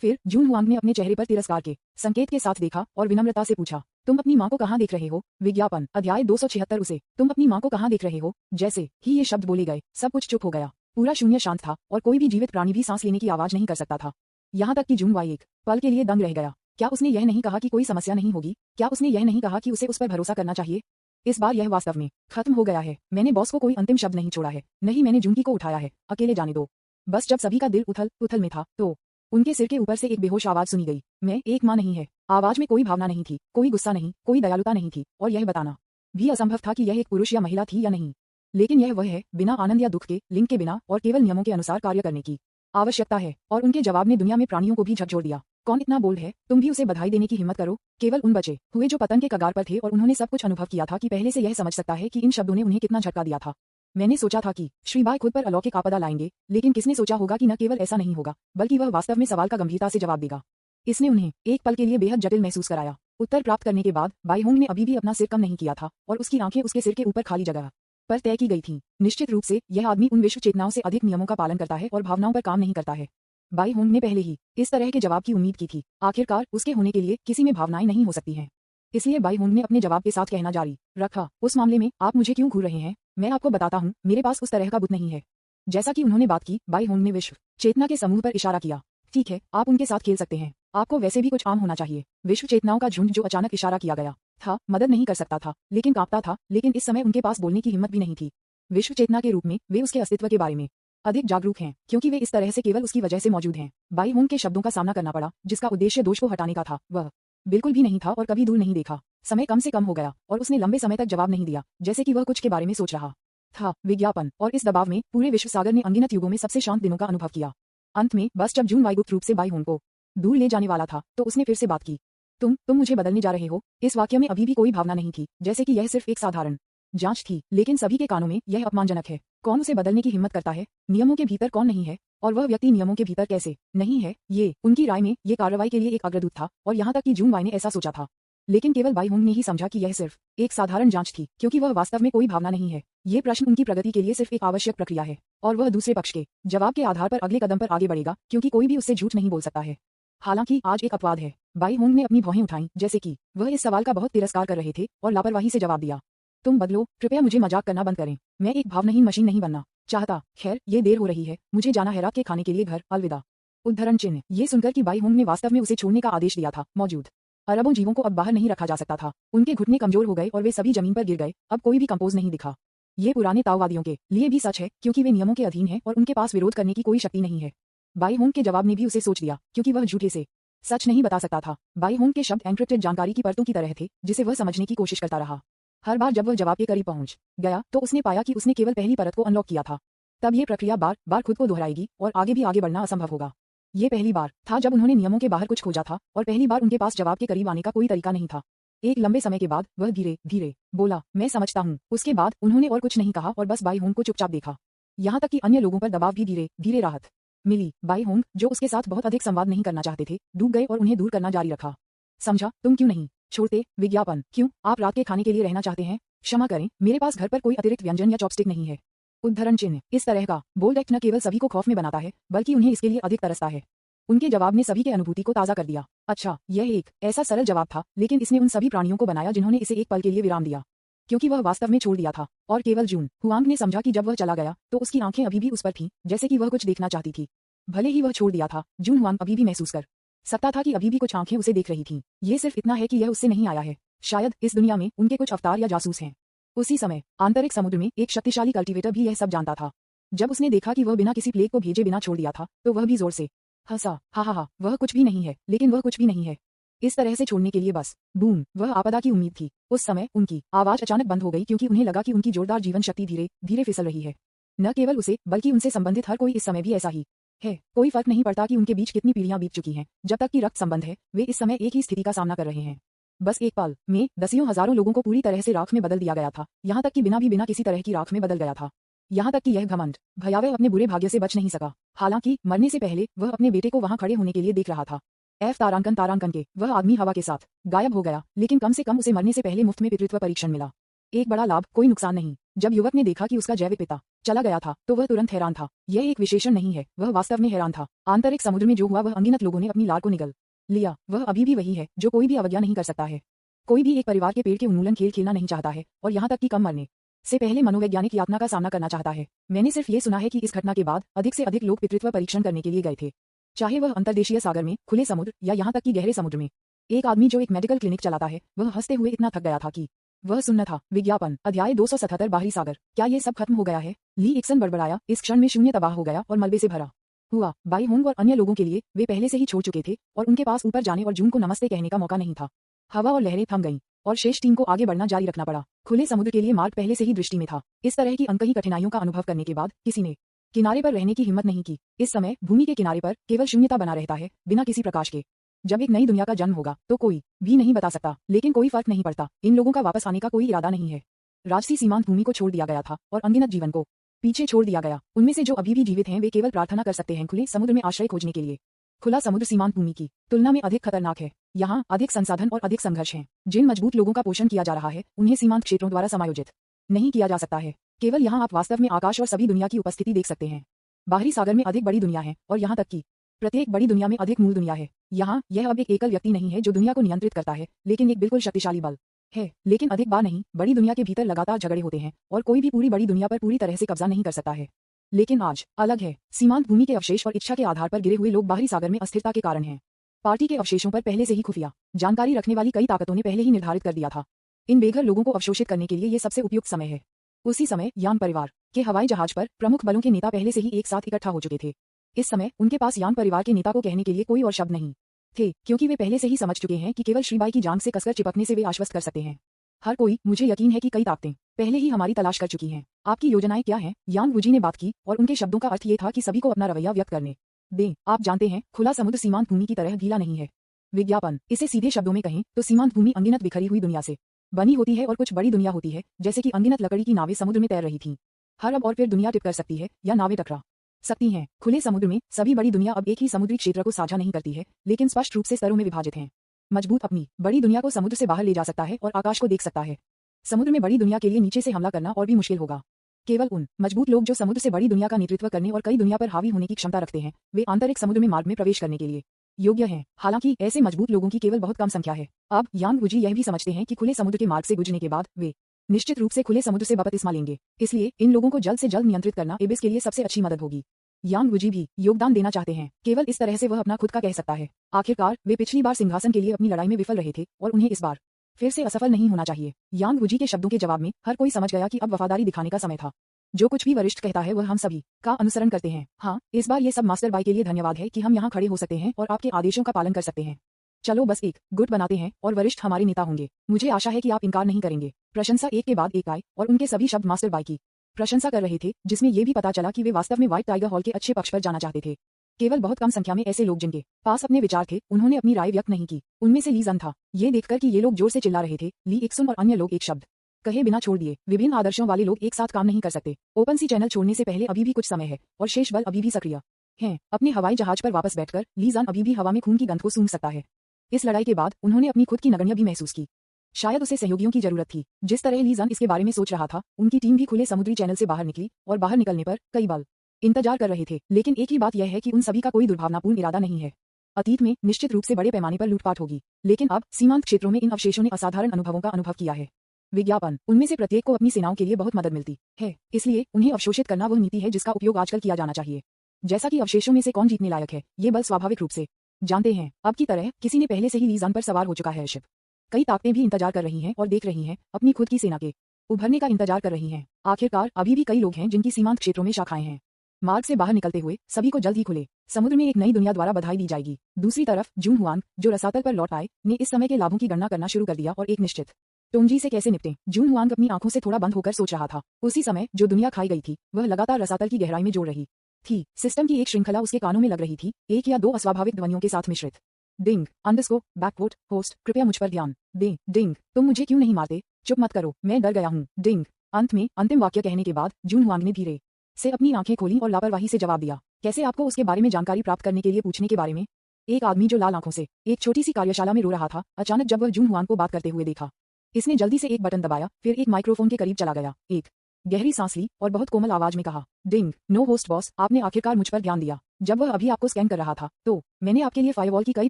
फिर जून हुआंग ने अपने चेहरे पर तिरस्कार के संकेत के साथ देखा और विनम्रता से पूछा, तुम अपनी माँ को कहाँ देख रहे हो? विज्ञापन अध्याय 276 उसे तुम अपनी माँ को कहाँ देख रहे हो? जैसे ही ये शब्द बोले गए, सब कुछ चुप हो गया। पूरा शून्य शांत था और कोई भी जीवित प्राणी भी सांस लेने की आवाज नहीं कर सकता था। यहाँ तक कि जून वाई एक पल के लिए दंग रह गया। क्या उसने यह नहीं कहा कि कोई समस्या नहीं होगी? क्या उसने यह नहीं कहा कि उसे उस पर भरोसा करना चाहिए? इस बार यह वास्तव में खत्म हो गया है। मैंने बॉस को कोई अंतिम शब्द नहीं छोड़ा है, नहीं मैंने जूनकी को उठाया है। अकेले जाने दो। बस जब सभी का दिल उथल पुथल में था तो उनके सिर के ऊपर से एक बेहोश आवाज सुनी गई, मैं एक माँ नहीं है। आवाज में कोई भावना नहीं थी, कोई गुस्सा नहीं, कोई दयालुता नहीं थी और यह बताना भी असंभव था कि यह एक पुरुष या महिला थी या नहीं। लेकिन यह वह है, बिना आनंद या दुख के, लिंग के बिना और केवल नियमों के अनुसार कार्य करने की आवश्यकता है। और उनके जवाब ने दुनिया में प्राणियों को भी झकझोर दिया। कौन इतना बोल्ड है? तुम भी उसे बधाई देने की हिम्मत करो। केवल उन बचे हुए जो पतन के कगार पर थे और उन्होंने सब कुछ अनुभव किया था कि पहले से यह समझ सकता है कि इन शब्दों ने उन्हें कितना झटका दिया था। मैंने सोचा था कि श्रीबाई खुद पर अलौकिक आपदा लाएंगे, लेकिन किसने सोचा होगा कि न केवल ऐसा नहीं होगा, बल्कि वह वास्तव में सवाल का गंभीरता से जवाब देगा। इसने उन्हें एक पल के लिए बेहद जटिल महसूस कराया। उत्तर प्राप्त करने के बाद बाई होंग ने अभी भी अपना सिर कम नहीं किया था और उसकी आंखें उसके सिर के ऊपर खाली जगह पर तय की गई थीं। निश्चित रूप से यह आदमी उन विश्व चेतनाओं से अधिक नियमों का पालन करता है और भावनाओं पर काम नहीं करता है। बाई होंग ने पहले ही इस तरह के जवाब की उम्मीद की थी। आखिरकार उसके होने के लिए किसी में भावनाएं नहीं हो सकती हैं। इसलिए बाई होंग ने अपने जवाब के साथ कहना जारी रखा, उस मामले में आप मुझे क्यों घूर रहे हैं? मैं आपको बताता हूँ, मेरे पास उस तरह का बुत नहीं है। जैसा कि उन्होंने बात की, बाई होंग ने विश्व चेतना के समूह पर इशारा किया। ठीक है, आप उनके साथ खेल सकते हैं। आपको वैसे भी कुछ आम होना चाहिए। विश्व चेतनाओं का झुंड जो अचानक इशारा किया गया था, मदद नहीं कर सकता था, लेकिन कांपता था। लेकिन इस समय उनके पास बोलने की हिम्मत भी नहीं थी। विश्व चेतना के रूप में वे उसके अस्तित्व के बारे में अधिक जागरूक हैं, क्योंकि वे इस तरह से केवल उसकी वजह से मौजूद हैं। बाई होंग के शब्दों का सामना करना पड़ा, जिसका उद्देश्य दोष को हटाने का था। वह बिल्कुल भी नहीं था और कभी दूर नहीं देखा। समय कम से कम हो गया और उसने लंबे समय तक जवाब नहीं दिया, जैसे कि वह कुछ के बारे में सोच रहा था। विज्ञापन और इस दबाव में पूरे विश्व सागर ने अनगिनत युगों में सबसे शांत दिनों का अनुभव किया। अंत में बस जब जून वाई गुप्त रूप से बाई होंग को दूर ले जाने वाला था, तो उसने फिर से बात की। तुम मुझे बदलने जा रहे हो। इस वाक्य में अभी भी कोई भावना नहीं थी, जैसे कि यह सिर्फ एक साधारण जांच थी, लेकिन सभी के कानों में यह अपमानजनक है। कौन उसे बदलने की हिम्मत करता है? नियमों के भीतर कौन नहीं है? और वह व्यक्ति नियमों के भीतर कैसे नहीं है? ये उनकी राय में ये कार्रवाई के लिए एक अग्रदूत था और यहाँ तक कि जून वाई ने ऐसा सोचा था। लेकिन केवल बाई होंग ने ही समझा कि यह सिर्फ एक साधारण जांच थी, क्योंकि वह वास्तव में कोई भावना नहीं है। ये प्रश्न उनकी प्रगति के लिए सिर्फ एक आवश्यक प्रक्रिया है और वह दूसरे पक्ष के जवाब के आधार पर अगले कदम पर आगे बढ़ेगा, क्योंकि कोई भी उससे झूठ नहीं बोल सकता है। हालांकि आज एक अपवाद है। बाई होंग ने अपनी भौहें उठाईं, जैसे कि वह इस सवाल का बहुत तिरस्कार कर रहे थे, और लापरवाही से जवाब दिया, तुम बदलो, कृपया मुझे मजाक करना बंद करें। मैं एक भावनाहीन मशीन नहीं बनना चाहता। खैर, ये देर हो रही है, मुझे जाना है रात के खाने के लिए घर। अलविदा। उद्धरण चिन्ह। ये सुनकर कि बाई होंग ने वास्तव में उसे छोड़ने का आदेश दिया था, मौजूद अरबों जीवों को अब बाहर नहीं रखा जा सकता था। उनके घुटने कमजोर हो गए और वे सभी जमीन पर गिर गए। अब कोई भी कंपोज नहीं दिखा। ये पुराने ताओवादियों के लिए भी सच है, क्योंकि वे नियमों के अधीन हैं और उनके पास विरोध करने की कोई शक्ति नहीं है। बाई होंग के जवाब ने भी उसे सोच दिया, क्योंकि वह झूठे से सच नहीं बता सकता था। बाई होंग के शब्द एन्क्रिप्टेड जानकारी की परतों की तरह थे, जिसे वह समझने की कोशिश करता रहा। हर बार जब वह जवाब के करीब पहुंच गया, तो उसने पाया कि उसने केवल पहली परत को अनलॉक किया था। तब ये प्रक्रिया बार बार खुद को दोहराएगी और आगे भी आगे बढ़ना असंभव होगा। ये पहली बार था जब उन्होंने नियमों के बाहर कुछ खोजा था, और पहली बार उनके पास जवाब के करीब आने का कोई तरीका नहीं था। एक लंबे समय के बाद वह धीरे धीरे बोला, मैं समझता हूँ। उसके बाद उन्होंने और कुछ नहीं कहा और बस बाई होंग को चुपचाप देखा। यहाँ तक कि अन्य लोगों पर दबाव भी धीरे धीरे राहत मिली। बाई होंग, जो उसके साथ बहुत अधिक संवाद नहीं करना चाहते थे, डूब गए और उन्हें दूर करना जारी रखा। समझा, तुम क्यों नहीं छोड़ते? विज्ञापन। क्यों? आप रात के खाने के लिए रहना चाहते हैं? क्षमा करें, मेरे पास घर पर कोई अतिरिक्त व्यंजन या चॉपस्टिक नहीं है। उद्धरण चिन्ह। इस तरह का बोल्ड एक्ट न केवल सभी को खौफ में बनाता है, बल्कि उन्हें इसके लिए अधिक तरसता है। उनके जवाब ने सभी के अनुभूति को ताज़ा कर दिया। अच्छा, यह एक ऐसा सरल जवाब था, लेकिन इसने उन सभी प्राणियों को बनाया जिन्होंने इसे एक पल के लिए विराम दिया, क्योंकि वह वास्तव में छोड़ दिया था। और केवल जून हुआंग ने समझा कि जब वह चला गया, तो उसकी आंखें अभी भी उस पर थीं, जैसे कि वह कुछ देखना चाहती थी। भले ही वह छोड़ दिया था, जून हुआंग अभी भी महसूस कर सकता था कि अभी भी कुछ आंखें उसे देख रही थीं। ये सिर्फ इतना है कि यह उससे नहीं आया है। शायद इस दुनिया में उनके कुछ अवतार या जासूस हैं। उसी समय आंतरिक समुद्र में एक शक्तिशाली कल्टीवेटर भी यह सब जानता था। जब उसने देखा कि वह बिना किसी प्लेग को भेजे बिना छोड़ दिया था, तो वह भी जोर से हंसा। हा, वह कुछ भी नहीं है, लेकिन वह कुछ भी नहीं है। इस तरह से छोड़ने के लिए बस बूम, वह आपदा की उम्मीद थी। उस समय उनकी आवाज अचानक बंद हो गई क्योंकि उन्हें लगा कि उनकी जोरदार जीवन शक्ति धीरे धीरे फिसल रही है। न केवल उसे, बल्कि उनसे संबंधित हर कोई इस समय भी ऐसा ही है। कोई फर्क नहीं पड़ता कि उनके बीच कितनी पीढ़ियां बीत चुकी हैं, जब तक कि रक्त संबंध है, वे इस समय एक ही स्थिति का सामना कर रहे हैं। बस एक पल में दसियों हजारों लोगों को पूरी तरह से राख में बदल दिया गया था, यहाँ तक कि बिना किसी तरह की राख में बदल गया था। यहाँ तक कि यह घमंड भयावह अपने बुरे भाग्य से बच नहीं सका। हालांकि मरने से पहले वह अपने बेटे को वहां खड़े होने के लिए देख रहा था। तारांकन के वह आदमी हवा के साथ गायब हो गया, लेकिन कम से कम उसे मरने से पहले मुफ्त में पितृत्व परीक्षण मिला। एक बड़ा लाभ, कोई नुकसान नहीं। जब युवक ने देखा कि उसका जैविक पिता चला गया था, तो वह तुरंत हैरान था। यह एक विशेषण नहीं है, वह वास्तव में हैरान था। आंतरिक समुद्र में जो हुआ वह अनगिनत लोगों ने अपनी लार को निगल लिया। वह अभी भी वही है जो कोई भी अवज्ञा नहीं कर सकता है। कोई भी एक परिवार के पेड़ के उन्मूलन खेल खेलना नहीं चाहता है, और यहाँ तक कि कम मरने से पहले मनोवैज्ञानिक यातना का सामना करना चाहता है। मैंने सिर्फ ये सुना है कि इस घटना के बाद अधिक से अधिक लोग पितृत्व परीक्षण करने के लिए गए थे, चाहे वह अंतर्देशीय सागर में, खुले समुद्र या यहाँ तक कि गहरे समुद्र में। एक आदमी जो एक मेडिकल क्लिनिक चलाता है, वह हंसते हुए इतना थक गया था कि वह सुनना था। विज्ञापन अध्याय 277 बाहरी सागर। क्या ये सब खत्म हो गया है? ली इक्सन बड़बड़ाया। इस क्षण में शून्य तबाह हो गया और मलबे से भरा हुआ। बाई होंग और अन्य लोगों के लिए वे पहले से ही छोड़ चुके थे और उनके पास ऊपर जाने और जून को नमस्ते कहने का मौका नहीं था। हवा और लहरें थम गईं और शेष टीम को आगे बढ़ना जारी रखना पड़ा। खुले समुद्र के लिए मार्ग पहले से ही दृष्टि में था। इस तरह की अनकही कठिनाइयों का अनुभव करने के बाद किसी ने किनारे पर रहने की हिम्मत नहीं की। इस समय भूमि के किनारे पर केवल शून्यता बना रहता है, बिना किसी प्रकाश के। जब एक नई दुनिया का जन्म होगा तो कोई भी नहीं बता सकता, लेकिन कोई फर्क नहीं पड़ता। इन लोगों का वापस आने का कोई इरादा नहीं है। राजसी सीमांत भूमि को छोड़ दिया गया था और अनगिनत जीवन को पीछे छोड़ दिया गया। उनमें से जो अभी भी जीवित हैं वे केवल प्रार्थना कर सकते हैं खुले समुद्र में आश्रय खोजने के लिए। खुला समुद्र सीमांत भूमि की तुलना में अधिक खतरनाक है। यहाँ अधिक संसाधन और अधिक संघर्ष हैं। जिन मजबूत लोगों का पोषण किया जा रहा है, उन्हें सीमांत क्षेत्रों द्वारा समायोजित नहीं किया जा सकता है। केवल यहाँ आप वास्तव में आकाश और सभी दुनिया की उपस्थिति देख सकते हैं। बाहरी सागर में अधिक बड़ी दुनिया है, और यहाँ तक कि प्रत्येक बड़ी दुनिया में अधिक मूल दुनिया है। यहाँ यह अब एक एकल व्यक्ति नहीं है जो दुनिया को नियंत्रित करता है, लेकिन एक बिल्कुल शक्तिशाली बल है। लेकिन अधिक बार नहीं, बड़ी दुनिया के भीतर लगातार झगड़े होते हैं और कोई भी पूरी बड़ी दुनिया पर पूरी तरह से कब्जा नहीं कर सकता है। लेकिन आज अलग है। सीमांत भूमि के अवशेष और इच्छा के आधार पर गिरे हुए लोग बाहरी सागर में अस्थिरता के कारण हैं। पार्टी के अवशेषों पर पहले से ही खुफिया जानकारी रखने वाली कई ताकतों ने पहले ही निर्धारित कर दिया था। इन बेघर लोगों को अवशोषित करने के लिए ये सबसे उपयुक्त समय है। उसी समय यान परिवार के हवाई जहाज पर प्रमुख बलों के नेता पहले से ही एक साथ इकट्ठा हो चुके थे। इस समय उनके पास यान परिवार के नेता को कहने के लिए कोई और शब्द नहीं थे, क्योंकि वे पहले से ही समझ चुके हैं कि केवल श्रीबाई की जांघ से कसकर चिपकने से वे आश्वस्त कर सकते हैं। हर कोई, मुझे यकीन है कि कई ताकतें पहले ही हमारी तलाश कर चुकी हैं। आपकी योजनाएं क्या हैं? यांग वुजी ने बात की, और उनके शब्दों का अर्थ ये था कि सभी को अपना रवैया व्यक्त करने दें। आप जानते हैं, खुला समुद्र सीमांत भूमि की तरह ढीला नहीं है। विज्ञापन इसे सीधे शब्दों में कहें तो सीमांत भूमि अनगिनत बिखरी हुई दुनिया से बनी होती है, और कुछ बड़ी दुनिया होती है, जैसे कि अनगिनत लकड़ी की नावें समुद्र में तैर रही थीं। हर अब और फिर दुनिया टिप कर सकती है या नावें टकरा सकती हैं। खुले समुद्र में सभी बड़ी दुनिया अब एक ही समुद्री क्षेत्र को साझा नहीं करती है, लेकिन स्पष्ट रूप से स्तरों में विभाजित हैं। मजबूत अपनी बड़ी दुनिया को समुद्र से बाहर ले जा सकता है और आकाश को देख सकता है। समुद्र में बड़ी दुनिया के लिए नीचे से हमला करना और भी मुश्किल होगा। केवल उन मजबूत लोग जो समुद्र से बड़ी दुनिया का नेतृत्व करने और कई दुनिया पर हावी होने की क्षमता रखते हैं, वे आंतरिक समुद्र में मार्ग में प्रवेश करने के लिए योग्य हैं। हालांकि ऐसे मजबूत लोगों की केवल बहुत कम संख्या है। अब यांग वुजी यह भी समझते हैं कि खुले समुद्र के मार्ग से गुजरने के बाद वे निश्चित रूप से खुले समुद्र से बपतिस्मा लेंगे। इसलिए इन लोगों को जल्द से जल्द नियंत्रित करना एबिस के लिए सबसे अच्छी मदद होगी। यांग वुजी भी योगदान देना चाहते हैं, केवल इस तरह से वह अपना खुद का कह सकता है। आखिरकार वे पिछली बार सिंहासन के लिए अपनी लड़ाई में विफल रहे थे, और उन्हें इस बार फिर से असफल नहीं होना चाहिए। यांग वुजी के शब्दों के जवाब में हर कोई समझ गया कि अब वफादारी दिखाने का समय था। जो कुछ भी वरिष्ठ कहता है वह हम सभी का अनुसरण करते हैं। हाँ, इस बार ये सब मास्टर बाई के लिए धन्यवाद है कि हम यहाँ खड़े हो सकते हैं और आपके आदेशों का पालन कर सकते हैं। चलो बस एक गुट बनाते हैं और वरिष्ठ हमारे नेता होंगे। मुझे आशा है कि आप इनकार नहीं करेंगे। प्रशंसा एक के बाद एक आए, और उनके सभी शब्द मास्टर बाई की प्रशंसा कर रहे थे, जिसमें यह भी पता चला कि वे वास्तव में व्हाइट टाइगर हॉल के अच्छे पक्ष पर जाना चाहते थे। केवल बहुत कम संख्या में ऐसे लोग जिनके पास अपने विचार थे, उन्होंने अपनी राय व्यक्त नहीं की। उनमें से ली जन था। ये देखकर कि ये लोग जोर से चिल्ला रहे थे, ली इक्सुन और अन्य लोग एक शब्द कहे बिना छोड़ दिए। विभिन्न आदर्शों वाले लोग एक साथ काम नहीं कर सकते। ओपन सी चैनल छोड़ने से पहले अभी भी कुछ समय है, और शेष बल अभी भी सक्रिय हैं। अपने हवाई जहाज पर वापस बैठकर ली जन अभी भी हवा में खून की गंध को सूंघ सकता है। इस लड़ाई के बाद उन्होंने अपनी खुद की नगण्य भी महसूस की। शायद उसे सहयोगियों की जरूरत थी। जिस तरह ली जन इसके बारे में सोच रहा था, उनकी टीम भी खुले समुद्री चैनल से बाहर निकली, और बाहर निकलने पर कई बल इंतजार कर रहे थे। लेकिन एक ही बात यह है कि उन सभी का कोई दुर्भावनापूर्ण इरादा नहीं है। अतीत में निश्चित रूप से बड़े पैमाने पर लूटपाट होगी, लेकिन अब सीमांत क्षेत्रों में इन अवशेषों ने असाधारण अनुभवों का अनुभव किया है। विज्ञापन उनमें से प्रत्येक को अपनी सेनाओं के लिए बहुत मदद मिलती है, इसलिए उन्हें अवशोषित करना वह नीति है जिसका उपयोग आजकल किया जाना चाहिए। जैसा कि अवशेषों में से कौन जीतने लायक है, ये बल स्वाभाविक रूप से जानते हैं, अब की तरह किसी ने पहले से ही लीजान पर सवार हो चुका है शिप। कई ताकतें भी इंतजार कर रही हैं और देख रही हैं, अपनी खुद की सेना के उभरने का इंतजार कर रही हैं। आखिरकार अभी भी कई लोग हैं जिनकी सीमांत क्षेत्रों में शाखाएं हैं। मार्ग से बाहर निकलते हुए सभी को जल्द ही खुले समुद्र में एक नई दुनिया द्वारा बधाई दी जाएगी। दूसरी तरफ जून हुआंग, जो रसातल पर लौट आए, ने इस समय के लाभों की गणना करना शुरू कर दिया और एक निश्चित टोंजी से कैसे निपटें। जून हुआंग अपनी आंखों से थोड़ा बंद होकर सोच रहा था। उसी समय जो दुनिया खाई गई थी वह लगातार रसातल की गहराई में जोड़ रही थी। सिस्टम की एक श्रृंखला उसके कानों में लग रही थी, एक या दो अस्वाभाविक ध्वनियों के साथ मिश्रित। डिंग अंडरस्कोप बैकवोट होस्ट, कृपया मुझ पर ध्यान दें। डिंग, तुम मुझे क्यों नहीं मारते? चुप मत करो, मैं डर गया हूँ। डिंग। अंत में अंतिम वाक्य कहने के बाद जून हुआंग ने धीरे से अपनी आंखें खोलीं और लापरवाही से जवाब दिया। कैसे? आपको उसके बारे में जानकारी प्राप्त करने के लिए पूछने के बारे में। एक आदमी जो लाल आंखों से एक छोटी सी कार्यशाला में रो रहा था, अचानक जब वह जून हुआंग को बात करते हुए देखा, इसने जल्दी से एक बटन दबाया, फिर एक माइक्रोफोन के करीब चला गया, एक गहरी सांस ली और बहुत कोमल आवाज में कहा, डिंग, नो होस्ट बॉस, आपने आखिरकार मुझ पर ध्यान दिया। जब वह अभी आपको स्कैन कर रहा था तो मैंने आपके लिए फायरवॉल की कई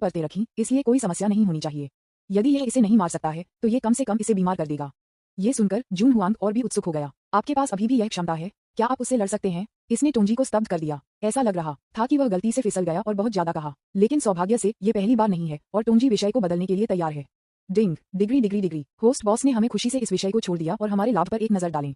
परतें रखी, इसलिए कोई समस्या नहीं होनी चाहिए। यदि यह इसे नहीं मार सकता है तो ये कम से कम इसे बीमार कर देगा। ये सुनकर जून हुआंग और भी उत्सुक हो गया। आपके पास अभी भी यह क्षमता है? क्या आप उससे लड़ सकते हैं? इसने टोंजी को स्तब्ध कर दिया। ऐसा लग रहा था कि वह गलती से फिसल गया और बहुत ज्यादा कहा, लेकिन सौभाग्य से ये पहली बार नहीं है और टोंजी विषय को बदलने के लिए तैयार है। डिंग, डिग्री, होस्ट बॉस ने हमें खुशी से इस विषय को छोड़ दिया और हमारे लाभ पर एक नजर डालें।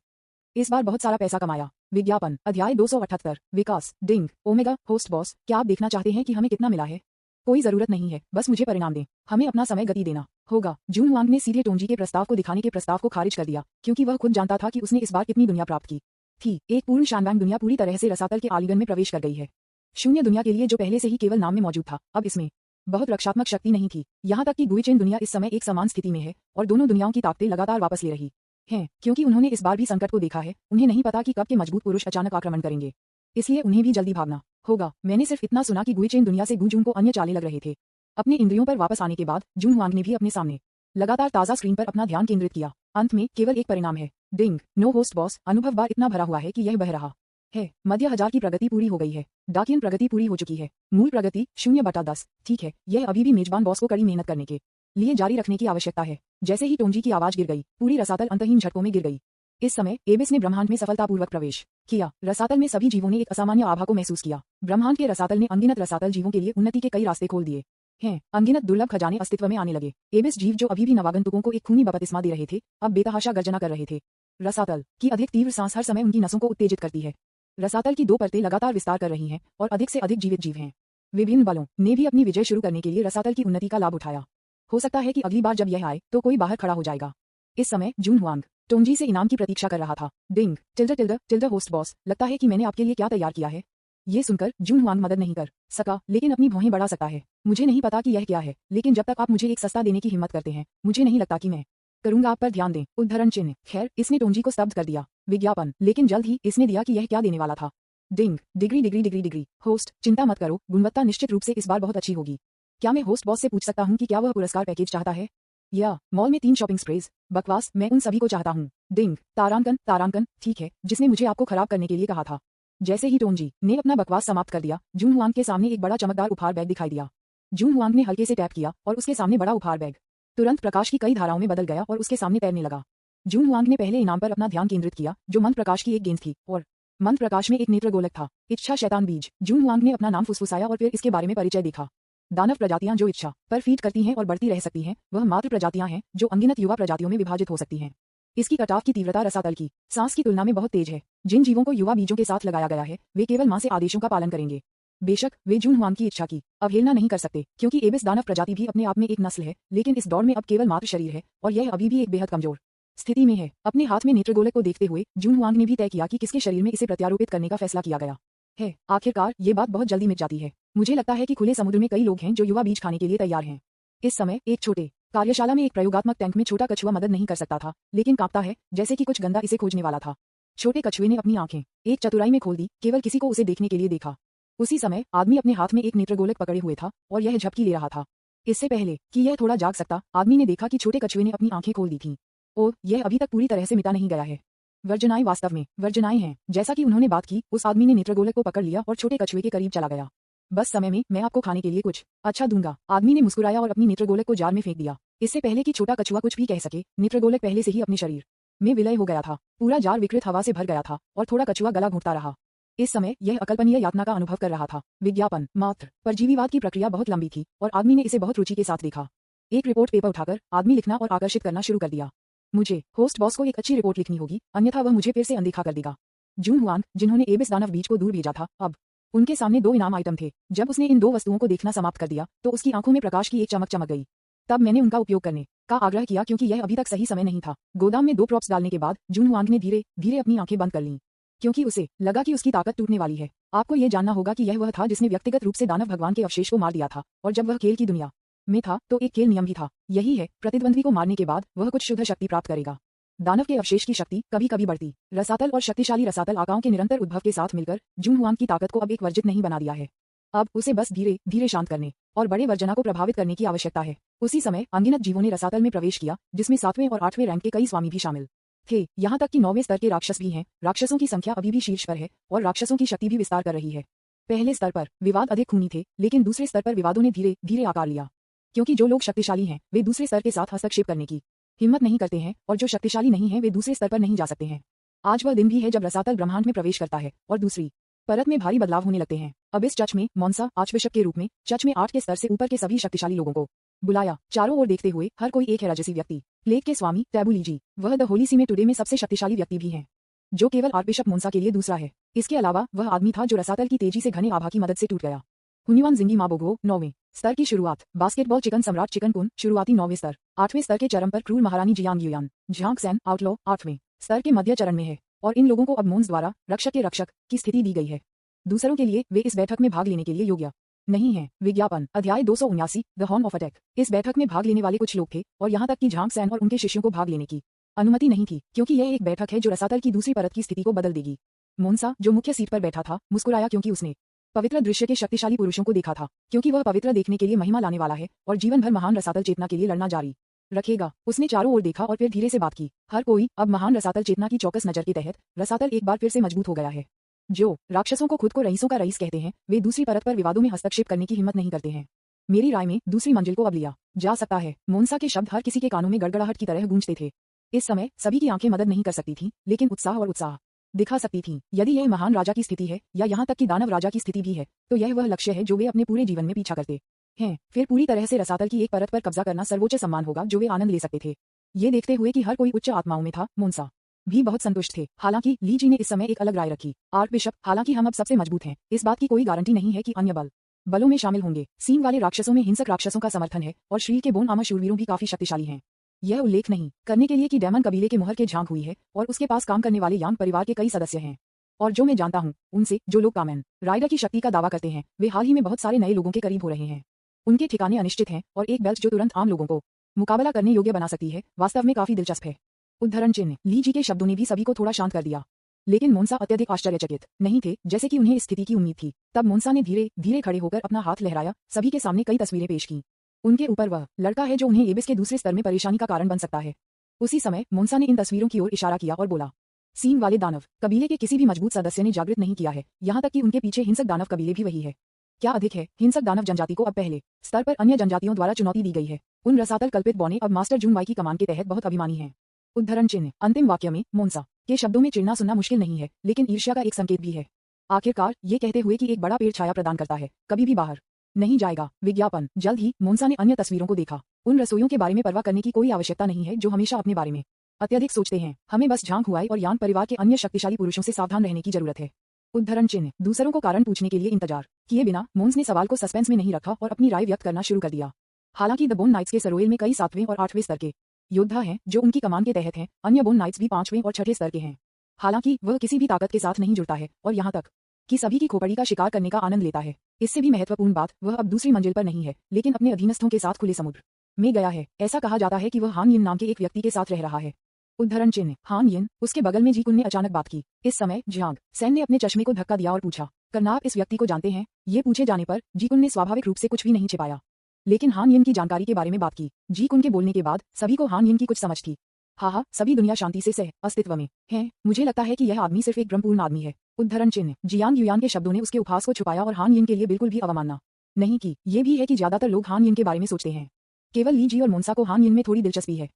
इस बार बहुत सारा पैसा कमाया। विज्ञापन अध्याय 278 विकास। डिंग, ओमेगा, होस्ट बॉस, क्या आप देखना चाहते हैं कि हमें कितना मिला है? कोई जरूरत नहीं है, बस मुझे परिणाम दें। हमें अपना समय गति देना होगा। जून हुआंग ने सीधे टोंजी के प्रस्ताव को दिखाने के प्रस्ताव को खारिज कर दिया, क्योंकि वह खुद जानता था कि उसने इस बार कितनी दुनिया प्राप्त की थी। एक पूर्ण शानदार दुनिया पूरी तरह से रसातल के आलिंगन में प्रवेश कर गई है। शून्य दुनिया के लिए जो पहले से ही केवल नाम में मौजूद था, अब इसमें बहुत रक्षात्मक शक्ति नहीं थी। यहाँ तक कि गुइचेन दुनिया इस समय एक समान स्थिति में है और दोनों दुनियाओं की ताकतें लगातार वापस ले रही हैं, क्योंकि उन्होंने इस बार भी संकट को देखा है। उन्हें नहीं पता कि कब के मजबूत पुरुष अचानक आक्रमण करेंगे, इसलिए उन्हें भी जल्दी भागना होगा। मैंने सिर्फ इतना सुना कि गुइचेन दुनिया से गुजून को अन्य चाले लग रहे थे। अपने इंद्रियों पर वापस आने के बाद जून हुआंग ने भी अपने सामने लगातार ताजा स्क्रीन पर अपना ध्यान केंद्रित किया। अंत में केवल एक परिणाम है, डिंग, नो होस्ट बॉस। अनुभव बार इतना भरा हुआ है कि यह बह रहा है। मध्य हजार की प्रगति पूरी हो गई है। डाकियन प्रगति पूरी हो चुकी है। मूल प्रगति 0/10। ठीक है, यह अभी भी मेजबान बॉस को कड़ी मेहनत करने के लिए जारी रखने की आवश्यकता है। जैसे ही टोंजी की आवाज गिर गई, पूरी रसातल अंतहीन झटकों में गिर गई। इस समय एबिस ने ब्रह्मांड में सफलतापूर्वक प्रवेश किया। रसातल में सभी जीवों ने एक असामान्य आभा को महसूस किया। ब्रह्मांड के रसातल ने अनगिनत रसातल जीवों के लिए उन्नति के कई रास्ते खोल दिए हैं। अनगिनत दुर्लभ खजाने अस्तित्व में आने लगे। एबिस जीव जो अभी भी नवागंतुकों को एक खूनी बपतिस्मा दे रहे थे, अब बेतहाशा गर्जना कर रहे थे। रसातल की अधिक तीव्र सांस हर समय उनकी नसों को उत्तेजित करती है। रसातल की दो परतें लगातार विस्तार कर रही हैं और अधिक से अधिक जीवित जीव हैं। विभिन्न बलों ने भी अपनी विजय शुरू करने के लिए रसातल की उन्नति का लाभ उठाया। हो सकता है कि अगली बार जब यह आए तो कोई बाहर खड़ा हो जाएगा। इस समय जून हुआंग टोंजी से इनाम की प्रतीक्षा कर रहा था। डिंग, टिल्डर होस्ट बॉस, लगता है कि मैंने आपके लिए क्या तैयार किया है। ये सुनकर जून हुआंग मदद नहीं कर सका, लेकिन अपनी भौहें बढ़ा सकता है। मुझे नहीं पता कि यह क्या है, लेकिन जब तक आप मुझे एक सस्ता देने की हिम्मत करते हैं, मुझे नहीं लगता कि मैं करूंगा। आप पर ध्यान दें। उद्धरण चिन्ह। खैर, इसने टोंजी को स्तब्ध कर दिया। विज्ञापन, लेकिन जल्द ही इसने दिया कि यह क्या देने वाला था। डिंग, डिग्री, होस्ट, चिंता मत करो, गुणवत्ता निश्चित रूप से इस बार बहुत अच्छी होगी। क्या मैं होस्ट बॉस से पूछ सकता हूँ कि क्या वह पुरस्कार पैकेज चाहता है, या मॉल में 3 शॉपिंग स्प्रेज? बकवास, मैं उन सभी को चाहता हूँ। डिंग, तारांकन, ठीक है, जिसने मुझे आपको खराब करने के लिए कहा था। जैसे ही टोंजी ने अपना बकवास समाप्त कर दिया, जून हुआंग के सामने एक बड़ा चमकदार उपहार बैग दिखाई दिया। जून हुआंग ने हल्के से टैप किया और उसके सामने बड़ा उपहार बैग तुरंत प्रकाश की कई धाराओं में बदल गया और उसके सामने तैरने लगा। जून हुआंग ने पहले इनाम पर अपना ध्यान केंद्रित किया, जो मंत्र प्रकाश की एक गेंद थी, और मंत्र प्रकाश में एक नेत्र गोलक था। इच्छा शैतान बीज। जून हुआंग ने अपना नाम फुसफुसाया और फिर इसके बारे में परिचय देखा। दानव प्रजातियां जो इच्छा पर फीड करती हैं और बढ़ती रह सकती हैं, वह मात्र प्रजातियां हैं जो अनगिनत युवा प्रजातियों में विभाजित हो सकती हैं। इसकी कटाव की तीव्रता रसातल की सांस की तुलना में बहुत तेज है। जिन जीवों को युवा बीजों के साथ लगाया गया है, वे केवल मां से आदेशों का पालन करेंगे। बेशक वे जून हुआंग की इच्छा की अवहेलना नहीं कर सकते, क्योंकि एबिस दानव प्रजाति भी अपने आप में एक नस्ल है, लेकिन इस दौड़ में अब केवल मात्र शरीर है और यह अभी भी एक बेहद कमजोर स्थिति में है। अपने हाथ में नेत्रगोलक को देखते हुए जून हुआंग ने भी तय किया कि किसके शरीर में इसे प्रत्यारोपित करने का फैसला किया गया है। आखिरकार ये बात बहुत जल्दी मिट जाती है। मुझे लगता है कि खुले समुद्र में कई लोग हैं जो युवा बीज खाने के लिए तैयार हैं। इस समय एक छोटे कार्यशाला में एक प्रयोगात्मक टैंक में छोटा कछुआ मदद नहीं कर सकता था, लेकिन कांपता है जैसे कि कुछ गंदा इसे खोजने वाला था। छोटे कछुए ने अपनी आंखें एक चतुराई में खोल दी, केवल किसी को उसे देखने के लिए देखा। उसी समय आदमी अपने हाथ में एक नेत्रगोलक पकड़े हुए था और यह झपकी ले रहा था। इससे पहले कि यह थोड़ा जाग सकता, आदमी ने देखा कि छोटे कछुए ने अपनी आंखें खोल दी थीं। और यह अभी तक पूरी तरह से मिटा नहीं गया है। वर्जनाएं वास्तव में वर्जनाएं हैं। जैसा कि उन्होंने बात की, उस आदमी ने नेत्रगोलक को पकड़ लिया और छोटे कछुए के करीब चला गया। बस समय में मैं आपको खाने के लिए कुछ अच्छा दूंगा। आदमी ने मुस्कुराया और अपनी नेत्रगोलक को जार में फेंक दिया। इससे पहले कि छोटा कछुआ कुछ भी कह सके, नेत्रगोलक पहले से ही अपने शरीर में विलय हो गया था। पूरा जार विकृत हवा से भर गया था और थोड़ा कछुआ गला घुटता रहा। इस समय यह अकल्पनीय यातना का अनुभव कर रहा था। विज्ञापन मात्र परजीवीवाद की प्रक्रिया बहुत लंबी थी और आदमी ने इसे बहुत रुचि के साथ देखा। एक रिपोर्ट पेपर उठाकर आदमी लिखना और आकर्षित करना शुरू कर दिया। मुझे होस्ट बॉस को एक अच्छी रिपोर्ट लिखनी होगी, अन्यथा वह मुझे फिर से अनदेखा कर देगा। जून हुआंग, जिन्होंने एबिस दानव बीज को दूर भेजा था, अब उनके सामने 2 इनाम आइटम थे। जब उसने इन 2 वस्तुओं को देखना समाप्त कर दिया तो उसकी आंखों में प्रकाश की एक चमक चमक गई। तब मैंने उनका उपयोग करने का आग्रह किया क्योंकि यह अभी तक सही समय नहीं था। गोदाम में 2 प्रॉप्स डालने के बाद जून हुआंग ने धीरे धीरे अपनी आंखें बंद कर लीं, क्योंकि उसे लगा कि उसकी ताकत टूटने वाली है। आपको यह जानना होगा कि यह वह था जिसने व्यक्तिगत रूप से दानव भगवान के अवशेष को मार दिया था, और जब वह खेल की दुनिया में था तो एक खेल नियम भी था। यही है, प्रतिद्वंद्वी को मारने के बाद वह कुछ शुद्ध शक्ति प्राप्त करेगा। दानव के अवशेष की शक्ति कभी कभी बढ़ती। रसातल और शक्तिशाली रसातल आकाओं के निरंतर उद्भव के साथ मिलकर जून हुआंग की ताकत को अब एक वर्जित नहीं बना दिया है। अब उसे बस धीरे धीरे शांत करने और बड़े वर्जना को प्रभावित करने की आवश्यकता है। उसी समय अनगिनत जीवों ने रसातल में प्रवेश किया, जिसमें 7वें और 8वें रैंक के कई स्वामी भी शामिल थे। यहाँ तक कि 9वें स्तर के राक्षस भी हैं। राक्षसों की संख्या अभी भी शीर्ष पर है और राक्षसों की शक्ति भी विस्तार कर रही है। पहले स्तर पर विवाद अधिक खूनी थे, लेकिन दूसरे स्तर पर विवादों ने धीरे धीरे आकार लिया, क्योंकि जो लोग शक्तिशाली हैं वे दूसरे स्तर के साथ हस्तक्षेप करने की हिम्मत नहीं करते हैं, और जो शक्तिशाली नहीं हैं वे दूसरे स्तर पर नहीं जा सकते हैं। आज वह दिन भी है जब रसातल ब्रह्मांड में प्रवेश करता है और दूसरी परत में भारी बदलाव होने लगते हैं। अब इस चर्च में मोन्सा आर्चबिशप के रूप में चर्च में 8 के स्तर से ऊपर के सभी शक्तिशाली लोगों को बुलाया। चारों ओर देखते हुए हर कोई एक है रजसी व्यक्ति। प्लेग के स्वामी टैबुलीजी, वह द होली सी में टुडे में सबसे शक्तिशाली व्यक्ति भी हैं, जो केवल आर्चबिशप मोन्सा के लिए दूसरा है। इसके अलावा वह आदमी था जो रसातल की तेजी से घने आभा की मदद से टूट गया। हुनिवान जिंगी माबोगो 9वें स्तर की शुरुआत। बास्केटबॉल चिकन सम्राट चिकन कुन शुरुआती 9वें स्तर। 8वें स्तर के चरम पर क्रूर महारानी Jiang Yuyan Zhang San outlaw 8वें स्तर के मध्य चरण में है, और इन लोगों को अब मोन्स द्वारा रक्षक के रक्षक की स्थिति दी गई है। दूसरों के लिए वे इस बैठक में भाग लेने के लिए योग्य नहीं है। विज्ञापन अध्याय 279 द हॉर्न ऑफ अटैक। इस बैठक में भाग लेने वाले कुछ लोग थे और यहाँ तक कि झांग सैन और उनके शिष्यों को भाग लेने की अनुमति नहीं थी, क्योंकि यह एक बैठक है जो रसातल की दूसरी परत की स्थिति को बदल देगी। मोन्सा, जो मुख्य सीट पर बैठा था, मुस्कुराया क्योंकि उसने पवित्र दृश्य के शक्तिशाली पुरुषों को देखा था, क्योंकि वह पवित्र देखने के लिए महिमा लाने वाला है और जीवन भर महान रसातल चेतना के लिए लड़ना जारी रखेगा। उसने चारों ओर देखा और फिर धीरे से बात की। हर कोई अब महान रसातल चेतना की चौकस नजर के तहत रसातल एक बार फिर से मजबूत हो गया है। जो राक्षसों को खुद को रईसों का रईस कहते हैं, वे दूसरी परत पर विवादों में हस्तक्षेप करने की हिम्मत नहीं करते हैं। मेरी राय में दूसरी मंजिल को अब लिया जा सकता है। मोन्सा के शब्द हर किसी के कानों में गड़गड़ाहट की तरह गूंजते थे। इस समय सभी की आंखें मदद नहीं कर सकती थीं, लेकिन उत्साह दिखा सकती थीं। यदि यह महान राजा की स्थिति है या यहाँ तक कि दानव राजा की स्थिति भी है, तो यह वह लक्ष्य है जो वे अपने पूरे जीवन में पीछा करते हैं। फिर पूरी तरह से रसातल की एक परत पर कब्जा करना सर्वोच्च सम्मान होगा जो वे आनंद ले सकते थे। ये देखते हुए कि हर कोई उच्च आत्माओं में था, मोन्सा भी बहुत संतुष्ट थे। हालांकि ली जी ने इस समय एक अलग राय रखी। आर्चबिशप, हालांकि हम अब सबसे मजबूत हैं, इस बात की कोई गारंटी नहीं है कि अन्य बलों में शामिल होंगे। सींग वाले राक्षसों में हिंसक राक्षसों का समर्थन है और श्रील के बोन आमा शूरवीरों भी काफी शक्तिशाली हैं। यह उल्लेख नहीं करने के लिए कि डेमन कबीले के मुहर के झांक हुई है और उसके पास काम करने वाले यांग परिवार के कई सदस्य हैं। और जो मैं जानता हूँ उनसे, जो लोग कामेन राइडर की शक्ति का दावा करते हैं, वे हाल ही में बहुत सारे नए लोगों के करीब हो रहे हैं। उनके ठिकाने अनिश्चित हैं और एक बेल्ट जो तुरंत आम लोगों को मुकाबला करने योग्य बना सकती है, वास्तव में काफी दिलचस्प है। उद्धरण चिन्ह। ली जी के शब्दों ने भी सभी को थोड़ा शांत कर दिया, लेकिन मोन्सा अत्यधिक आश्चर्यचकित नहीं थे, जैसे कि उन्हें इस स्थिति की उम्मीद थी। तब मोन्सा ने धीरे धीरे खड़े होकर अपना हाथ लहराया, सभी के सामने कई तस्वीरें पेश की। उनके ऊपर वह लड़का है जो उन्हें एबिस के दूसरे स्तर में परेशानी का कारण बन सकता है। उसी समय मोन्सा ने इन तस्वीरों की ओर इशारा किया और बोला, सींग वाले दानव कबीले के किसी भी मजबूत सदस्य ने जागृत नहीं किया है, यहाँ तक कि उनके पीछे हिंसक दानव कबीले भी वही है। क्या अधिक है, हिंसक दानव जनजाति को अब पहले स्तर पर अन्य जनजातियों द्वारा चुनौती दी गई है। उन रसातल कल्पित बौने अब मास्टर जून वाई की कमान के तहत बहुत अभिमानी हैं। उद्धरण चिन्ह। अंतिम वाक्य में मोन्सा के शब्दों में चिढ़ना सुनना मुश्किल नहीं है, लेकिन ईर्ष्या का एक संकेत भी है। आखिरकार ये कहते हुए कि एक बड़ा पेड़ छाया प्रदान करता है, कभी भी बाहर नहीं जाएगा। विज्ञापन। जल्द ही मोन्सा ने अन्य तस्वीरों को देखा। उन रसोइयों के बारे में परवाह करने की कोई आवश्यकता नहीं है जो हमेशा अपने बारे में अत्यधिक सोचते हैं। हमें बस झांक हुआई और यान परिवार के अन्य शक्तिशाली पुरुषों से सावधान रहने की जरूरत है। उद्धरण चिन्ह। दूसरों को कारण पूछने के लिए इंतजार किए बिना मोन्स ने सवाल को सस्पेंस में नहीं रखा और अपनी राय व्यक्त करना शुरू कर दिया। हालांकि द बोन नाइट्स के सरोयल में कई 7वें और 8वें स्तर के योद्धा हैं जो उनकी कमान के तहत हैं, अन्य बोन नाइट्स भी 5वें और 6ठे स्तर के हैं। हालांकि वह किसी भी ताकत के साथ नहीं जुड़ता है और यहाँ तक कि सभी की खोपड़ी का शिकार करने का आनंद लेता है। इससे भी महत्वपूर्ण बात, वह अब दूसरी मंजिल पर नहीं है, लेकिन अपने अधीनस्थों के साथ खुले समुद्र में गया है। ऐसा कहा जाता है कि वह हान यिन नाम के एक व्यक्ति के साथ रह रहा है। उद्धरण चिन्ह। हान यिन। उसके बगल में जी कुन ने अचानक बात की। इस समय झांग सैन ने अपने चश्मे को धक्का दिया और पूछा, कर्नाप इस व्यक्ति को जानते हैं? ये पूछे जाने पर जी कुन ने स्वाभाविक रूप से कुछ भी नहीं छिपाया, लेकिन हान यिन की जानकारी के बारे में बात की। जी कुन के बोलने के बाद सभी को हान यिन की कुछ समझ थी। हाँ, सभी दुनिया शांति से सह अस्तित्व में हैं। मुझे लगता है कि यह आदमी सिर्फ एक ब्रह्मपूर्ण आदमी है। उद्धरण चिन्ह। जियांग युयान के शब्दों ने उसके उपहास को छुपाया और हान यिन के लिए बिल्कुल भी अवमानना नहीं की। ये भी है कि ज्यादातर लोग हान यिन के बारे में सोचते हैं। केवल ली जी और मोन्सा को हान यिन में थोड़ी दिलचस्पी है।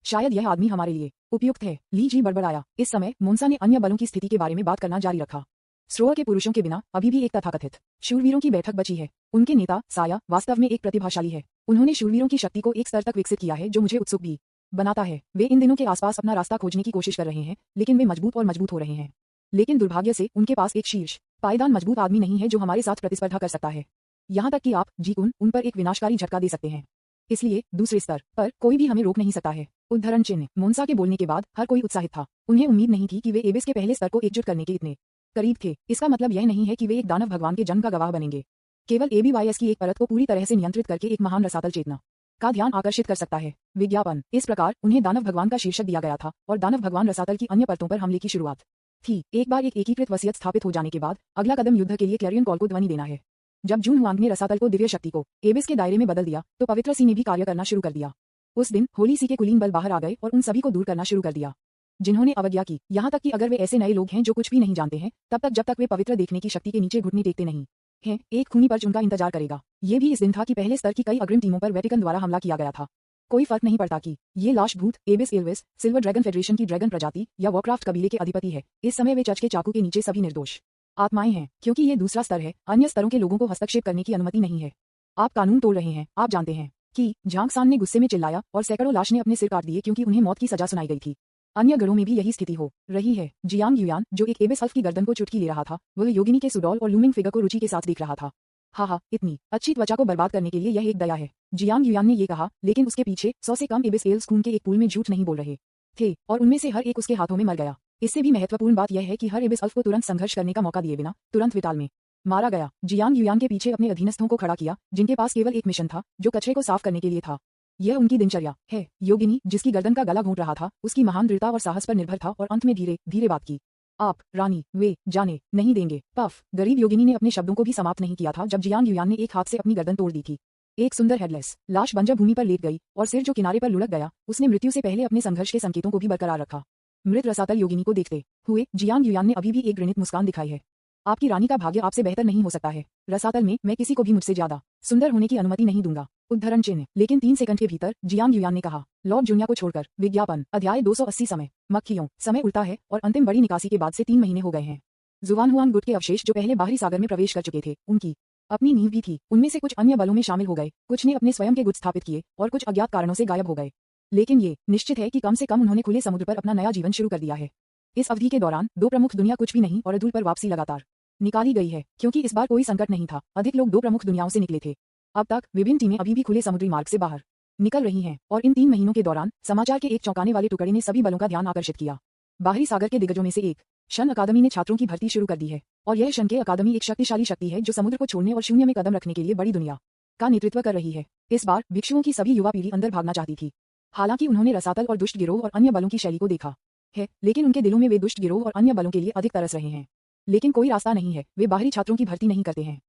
शायद यह आदमी हमारे लिए उपयुक्त है। ली जी बड़बड़ाया। इस समय मोन्सा ने अन्य बलों की स्थिति के बारे में बात करना जारी रखा। स्रोआ के पुरुषों के बिना अभी भी एक तथाकथित शूरवीरों की बैठक बची है। उनके नेता साया वास्तव में एक प्रतिभाशाली है। उन्होंने शूरवीरों की शक्ति को एक स्तर तक विकसित किया है जो मुझे उत्सुक भी बनाता है। वे इन दिनों के आसपास अपना रास्ता खोजने की कोशिश कर रहे हैं, लेकिन वे मजबूत और मजबूत हो रहे हैं। लेकिन दुर्भाग्य से उनके पास एक शीर्ष पायदान मजबूत आदमी नहीं है जो हमारे साथ प्रतिस्पर्धा कर सकता है। यहाँ तक कि आप जीकुन उन पर एक विनाशकारी झटका दे सकते हैं। इसलिए दूसरे स्तर पर कोई भी हमें रोक नहीं सकता है। उद्धरण चिन्ह। मोन्सा के बोलने के बाद हर कोई उत्साहित था। उन्हें उम्मीद नहीं थी कि वे एबिस के पहले स्तर को एकजुट करने के इतने करीब थे। इसका मतलब यह नहीं है कि वे एक दानव भगवान के जन्म का गवाह बनेंगे। केवल एबीवाईएस की एक परत को पूरी तरह से नियंत्रित करके एक महान रसातल चेतना का ध्यान आकर्षित कर सकता है। विज्ञापन। इस प्रकार उन्हें दानव भगवान का शीर्षक दिया गया था और दानव भगवान रसातल की अन्य परतों पर हमले की शुरुआत थी। एक बार एक एकीकृत वसीयत स्थापित हो जाने के बाद अगला कदम युद्ध के लिए क्लैरियन कॉल को ध्वनि देना है। जब जून हुआंग ने रसातल को दिव्य शक्ति को एबिस के दायरे में बदल दिया तो पवित्र सी ने भी कार्य करना शुरू कर दिया। उस दिन होली सी के कुलीन बल बाहर आ गए और उन सभी को दूर करना शुरू कर दिया जिन्होंने अवज्ञा की। यहाँ तक कि अगर वे ऐसे नए लोग हैं जो कुछ भी नहीं जानते हैं, तब तक जब तक वे पवित्र देखने की शक्ति के नीचे घुटने टेकते नहीं हैं, एक खूनी पर्च उनका इंतजार करेगा। ये भी इस दिन था कि पहले स्तर की कई अग्रिम टीमों पर वेटिकन द्वारा हमला किया गया था। कोई फर्क नहीं पड़ता कि ये लाश भूत एबिस एल्विस सिल्वर ड्रैगन फेडरेशन की ड्रैगन प्रजाति या वॉरक्राफ्ट कबीले के अधिपति है। इस समय वे चर्च के चाकू के नीचे सभी निर्दोष आत्माएं हैं, क्योंकि ये दूसरा स्तर है। अन्य स्तरों के लोगों को हस्तक्षेप करने की अनुमति नहीं है। आप कानून तोड़ रहे हैं। आप जानते हैं कि झांग सान ने गुस्से में चिल्लाया और सैकड़ों लाश ने अपने सिर काट दिए क्योंकि उन्हें मौत की सजा सुनाई गई थी। अन्य गढ़ों में भी यही स्थिति हो रही है। जियांग युयान जो एक एबिस अल्फ की गर्दन को चुटकी ले रहा था, वह योगिनी के सुडौल और लूमिंग फिगर को रुचि के साथ देख रहा था। हाँ, इतनी अच्छी त्वचा को बर्बाद करने के लिए यह एक दया है, जियांग युयान ने ये कहा, लेकिन उसके पीछे 100 से कम एबिस एल्स खून के एक पूल में झूठ नहीं बोल रहे थे और उनमें से हर एक उसके हाथों में मर गया। इससे भी महत्वपूर्ण बात यह है कि हर एबिस अल्फ को तुरंत संघर्ष करने का मौका दिए बिना तुरंत विताल में मारा गया। जियांग युयान के पीछे अपने अधीनस्थों को खड़ा किया जिनके पास केवल एक मिशन था, जो कचरे को साफ करने के लिए था। यह उनकी दिनचर्या है। योगिनी जिसकी गर्दन का गला घोंट रहा था, उसकी महान दृढ़ता और साहस पर निर्भर था और अंत में धीरे धीरे बात की। आप रानी वे जाने नहीं देंगे। पफ। गरीब योगिनी ने अपने शब्दों को भी समाप्त नहीं किया था जब जियांग युयान ने एक हाथ से अपनी गर्दन तोड़ दी थी। एक सुंदर हेडलेस लाश बंजर भूमि पर लेट गई और सिर जो किनारे पर लुढ़क गया, उसने मृत्यु से पहले अपने संघर्ष के संकेतों को भी बरकरार रखा। मृत रसातल योगिनी को देखते हुए जियांग युयान ने अभी भी एक घृणित मुस्कान दिखाई है। आपकी रानी का भाग्य आपसे बेहतर नहीं हो सकता है। रसातल में मैं किसी को भी मुझसे ज्यादा सुंदर होने की अनुमति नहीं दूंगा। उद्धरण चिन्ह। लेकिन 3 सेकंड के भीतर जियांग युयान ने कहा, लॉर्ड जुनिया को छोड़कर। विज्ञापन। अध्याय 280। समय मक्खियों। समय उल्टा है और अंतिम बड़ी निकासी के बाद से 3 महीने हो गए हैं। जुवान हुआंग गुट के अवशेष जो पहले बाहरी सागर में प्रवेश कर चुके थे, उनकी अपनी नींव भी थी। उनमें से कुछ अन्य बलों में शामिल हो गए, कुछ ने अपने स्वयं के गुट स्थापित किए और कुछ अज्ञात कारणों से गायब हो गए। लेकिन ये निश्चित है कि कम से कम उन्होंने खुले समुद्र पर अपना नया जीवन शुरू कर दिया है। इस अवधि के दौरान 2 प्रमुख दुनिया कुछ भी नहीं और अधूल पर वापसी लगातार निकाली गई है, क्योंकि इस बार कोई संकट नहीं था। अधिक लोग 2 प्रमुख दुनियाओं से निकले थे। अब तक विभिन्न टीमें अभी भी खुले समुद्री मार्ग से बाहर निकल रही हैं और इन 3 महीनों के दौरान समाचार के एक चौंकाने वाले टुकड़े ने सभी बलों का ध्यान आकर्षित किया। बाहरी सागर के दिग्गजों में से एक शन अकादमी ने छात्रों की भर्ती शुरू कर दी है और यह शन के अकादमी एक शक्तिशाली शक्ति है जो समुद्र को छोड़ने और शून्य में कदम रखने के लिए बड़ी दुनिया का नेतृत्व कर रही है। इस बार भिक्षुओं की सभी युवा पीढ़ी अंदर भागना चाहती थी। हालांकि उन्होंने रसातल और दुष्ट गिरोह और अन्य बलों की शैली को देखा है, लेकिन उनके दिलों में वे दुष्ट गिरोह और अन्य बलों के लिए अधिक तरस रहे हैं। लेकिन कोई रास्ता नहीं है। वे बाहरी छात्रों की भर्ती नहीं करते हैं।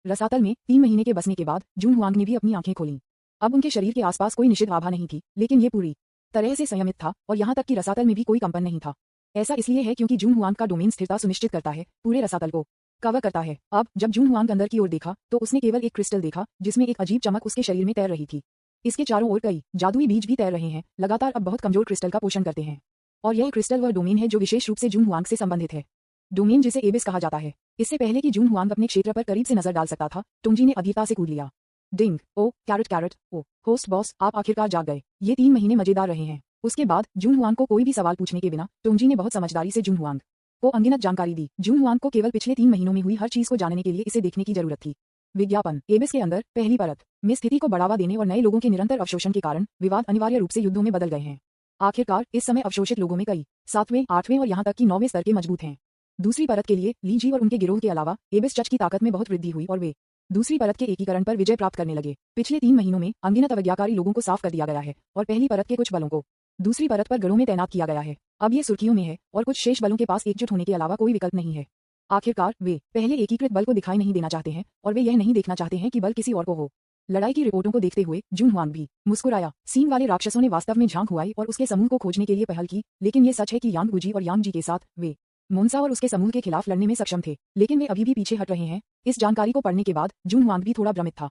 रसातल में 3 महीने के बसने के बाद जून हुआंग ने भी अपनी आंखें खोलीं। अब उनके शरीर के आसपास कोई निषिद्ध आभा नहीं थी, लेकिन ये पूरी तरह से संयमित था और यहाँ तक कि रसातल में भी कोई कंपन नहीं था। ऐसा इसलिए है क्योंकि जून हुआंग का डोमेन स्थिरता सुनिश्चित करता है, पूरे रसातल को कवर करता है। अब जब जून हुआंग अंदर की ओर देखा तो उसने केवल एक क्रिस्टल देखा जिसमें एक अजीब चमक उसके शरीर में तैर रही थी। इसके चारों ओर कई जादुई बीज भी तैर रहे हैं, लगातार अब बहुत कमजोर क्रिस्टल का पोषण करते हैं। और यह क्रिस्टल वह डोमेन है जो विशेष रूप से जून हुआंग से संबंधित है, डोमेन जिसे एबिस कहा जाता है। इससे पहले कि जून हुआंग अपने क्षेत्र पर करीब से नजर डाल सकता था, टुंगजी ने अधीरता से कूद लिया। डिंग। ओ कैरेट। ओ होस्ट बॉस, आप आखिरकार जाग गए। ये 3 महीने मजेदार रहे हैं। उसके बाद जून हुआंग को कोई भी सवाल पूछने के बिना टुंगजी ने बहुत समझदारी से जून हुआंग को अनगिनत जानकारी दी। जून हुआंग को केवल पिछले 3 महीनों में हुई हर चीज को जानने के लिए इसे देखने की जरूरत थी। विज्ञापन। एबिस के अंदर पहली परत में स्थिति को बढ़ावा देने और नए लोगों के निरंतर अवशोषण के कारण विवाद अनिवार्य रूप से युद्धों में बदल गए हैं। आखिरकार इस समय अवशोषित लोगों में कई 7वें, 8वें और यहाँ तक कि 9वें स्तर के मजबूत हैं। दूसरी परत के लिए ली जी और उनके गिरोह के अलावा एबिस चर्च की ताकत में बहुत वृद्धि हुई और वे दूसरी परत के एकीकरण पर विजय प्राप्त करने लगे। पिछले 3 महीनों में अनगिनत अवज्ञाकारी लोगों को साफ कर दिया गया है और पहली परत के कुछ बलों को दूसरी परत पर गढ़ों में तैनात किया गया है। अब ये सुर्खियों में है और कुछ शेष बलों के पास एकजुट होने के अलावा कोई विकल्प नहीं है। आखिरकार वे पहले एकीकृत बल को दिखाई नहीं देना चाहते हैं और वे यह नहीं देखना चाहते हैं कि बल किसी और को हो। लड़ाई की रिपोर्टों को देखते हुए जून हुआंग भी मुस्कुराया। सीन वाले राक्षसों ने वास्तव में झांक हुआई और उसके समूह को खोजने के लिए पहल की, लेकिन ये सच है कि यांग गुजी और यांग जी के साथ वे मोन्सा और उसके समूह के खिलाफ लड़ने में सक्षम थे, लेकिन वे अभी भी पीछे हट रहे हैं। इस जानकारी को पढ़ने के बाद जून हुआंग भी थोड़ा भ्रमित था।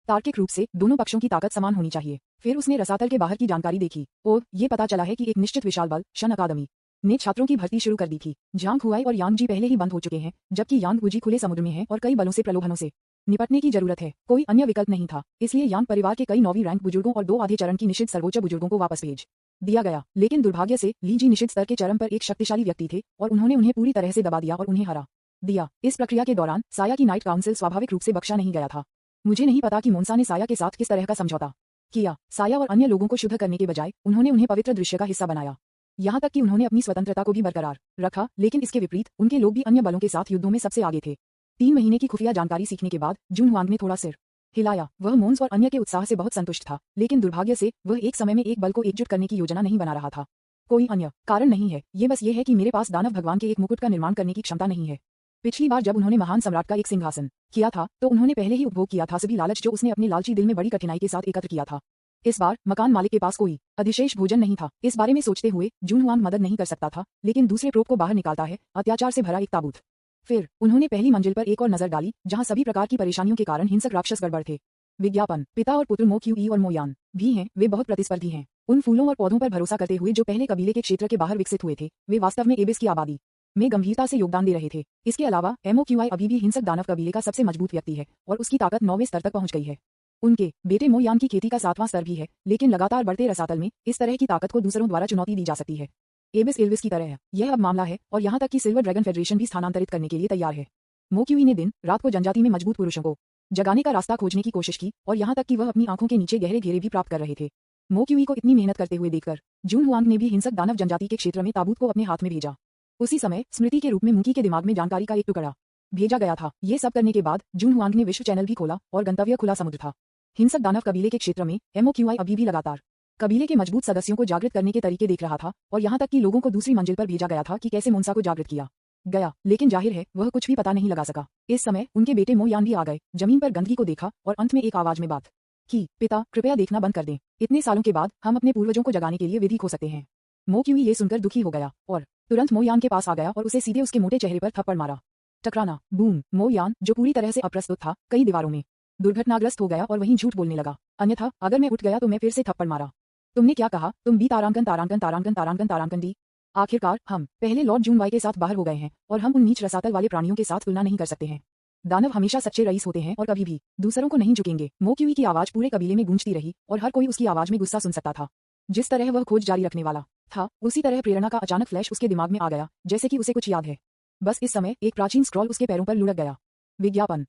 तार्किक रूप से दोनों पक्षों की ताकत समान होनी चाहिए। फिर उसने रसातल के बाहर की जानकारी देखी और ये पता चला है कि एक निश्चित विशाल बल शन अकादमी ने छात्रों की भर्ती शुरू कर दी थी। झांग हुआई और यांग जी पहले ही बंद हो चुके हैं, जबकि यांग उजी खुले समुद्र में है और कई बलों से प्रलोभनों से निपटने की जरूरत है। कोई अन्य विकल्प नहीं था, इसलिए यांग परिवार के कई 9वीं रैंक बुजुर्गों और 2 आधे चरण की निषिद्ध सर्वोच्च बुजुर्गों को वापस भेज दिया गया। लेकिन दुर्भाग्य से ली जी निषिद्ध स्तर के चरम पर एक शक्तिशाली व्यक्ति थे और उन्होंने उन्हें पूरी तरह से दबा दिया और उन्हें हरा दिया। इस प्रक्रिया के दौरान साया की नाइट काउंसिल स्वाभाविक रूप से बख्शा नहीं गया था। मुझे नहीं पता कि मोन्सा ने साया के साथ किस तरह का समझौता किया। साया और अन्य लोगों को शुद्ध करने के बजाय उन्होंने उन्हें पवित्र दृश्य का हिस्सा बनाया, यहाँ तक कि उन्होंने अपनी स्वतंत्रता को भी बरकरार रखा। लेकिन इसके विपरीत उनके लोग भी अन्य बलों के साथ युद्धों में सबसे आगे थे। 3 महीने की खुफिया जानकारी सीखने के बाद जून हुआंग ने थोड़ा सिर हिलाया। वह मोन्स और अन्य के उत्साह से बहुत संतुष्ट था, लेकिन दुर्भाग्य से वह एक समय में एक बल को एकजुट करने की योजना नहीं बना रहा था। कोई अन्य कारण नहीं है, ये बस ये है कि मेरे पास दानव भगवान के एक मुकुट का निर्माण करने की क्षमता नहीं है। पिछली बार जब उन्होंने महान सम्राट का एक सिंहासन किया था तो उन्होंने पहले ही उपभोग किया था सभी लालच जो उसने अपने लालची दिल में बड़ी कठिनाई के साथ एकत्र किया था। इस बार मकान मालिक के पास कोई अधिशेष भोजन नहीं था। इस बारे में सोचते हुए जून हुआंग मदद नहीं कर सकता था, लेकिन दूसरे प्रोब को बाहर निकालता है अत्याचार से भरा एक ताबूत। फिर उन्होंने पहली मंजिल पर एक और नजर डाली, जहां सभी प्रकार की परेशानियों के कारण हिंसक राक्षस गड़बड़ थे। विज्ञापन पिता और पुत्र मो क्यूई और मोयान भी हैं, वे बहुत प्रतिस्पर्धी हैं। उन फूलों और पौधों पर भरोसा करते हुए जो पहले कबीले के क्षेत्र के बाहर विकसित हुए थे, वे वास्तव में एबिस की आबादी में गंभीरता से योगदान दे रहे थे। इसके अलावा एमओक्यूआई अभी भी हिंसक दानव कबीले का सबसे मजबूत व्यक्ति है और उसकी ताकत 9वें स्तर तक पहुंच गई है। उनके बेटे मोयान की खेती का 7वां स्तर भी है, लेकिन लगातार बढ़ते रसातल में इस तरह की ताकत को दूसरों द्वारा चुनौती दी जा सकती है। एबिस इल्विस की तरह है यह अब मामला है, और यहाँ तक कि सिल्वर ड्रैगन फेडरेशन भी स्थानांतरित करने के लिए तैयार है। मोक्यूई ने दिन रात को जनजाति में मजबूत पुरुषों को जगाने का रास्ता खोजने की कोशिश की, और यहाँ तक कि वह अपनी आंखों के नीचे गहरे घेरे भी प्राप्त कर रहे थे। मोक्यूई को इतनी मेहनत करते हुए देखकर जून हुआंग ने भी हिंसक दानव जनजाति के क्षेत्र में ताबूत को अपने हाथ में भेजा। उसी समय स्मृति के रूप में मुकी के दिमाग में जानकारी का एक टुकड़ा भेजा गया था। ये सब करने के बाद जून हुआंग ने विश्व चैनल भी खोला और गंतव्य खुला समुद्र था। हिंसक दानव कबीले के क्षेत्र में एमओक्यूआई अभी भी लगातार कबीले के मजबूत सदस्यों को जागृत करने के तरीके देख रहा था, और यहाँ तक कि लोगों को दूसरी मंजिल पर भेजा गया था कि कैसे मोन्सा को जागृत किया गया, लेकिन जाहिर है वह कुछ भी पता नहीं लगा सका। इस समय उनके बेटे मोयान भी आ गए, जमीन पर गंदगी को देखा और अंत में एक आवाज में बात की, पिता कृपया देखना बंद कर दें, इतने सालों के बाद हम अपने पूर्वजों को जगाने के लिए विधि खो सकते हैं। मोक्यूई ये सुनकर दुखी हो गया और तुरंत मोयान के पास आ गया और उसे सीधे उसके मोटे चेहरे पर थप्पड़ मारा। टकराना, बूम। मोयान जो पूरी तरह से अप्रस्तुत था, कई दीवारों में दुर्घटनाग्रस्त हो गया और वहीं झूठ बोलने लगा, अन्यथा अगर मैं उठ गया तो मैं फिर से थप्पड़ मारा। तुमने क्या कहा? तुम बी तारांकन तारांकन तारांकन तारांकन तारांकन डी। आखिरकार हम पहले लॉर्ड जून वाई के साथ बाहर हो गए हैं, और हम उन नीच रसातल वाले प्राणियों के साथ तुलना नहीं कर सकते हैं। दानव हमेशा सच्चे रईस होते हैं और कभी भी दूसरों को नहीं झुकेंगे। मोक्यूई की आवाज पूरे कबीले में गूंजती रही और हर कोई उसकी आवाज में गुस्सा सुन सकता था। जिस तरह वह खोज जारी रखने वाला था, उसी तरह प्रेरणा का अचानक फ्लैश उसके दिमाग में आ गया, जैसे कि उसे कुछ याद है। बस इस समय एक प्राचीन स्क्रॉल उसके पैरों पर लुढ़क गया। विज्ञापन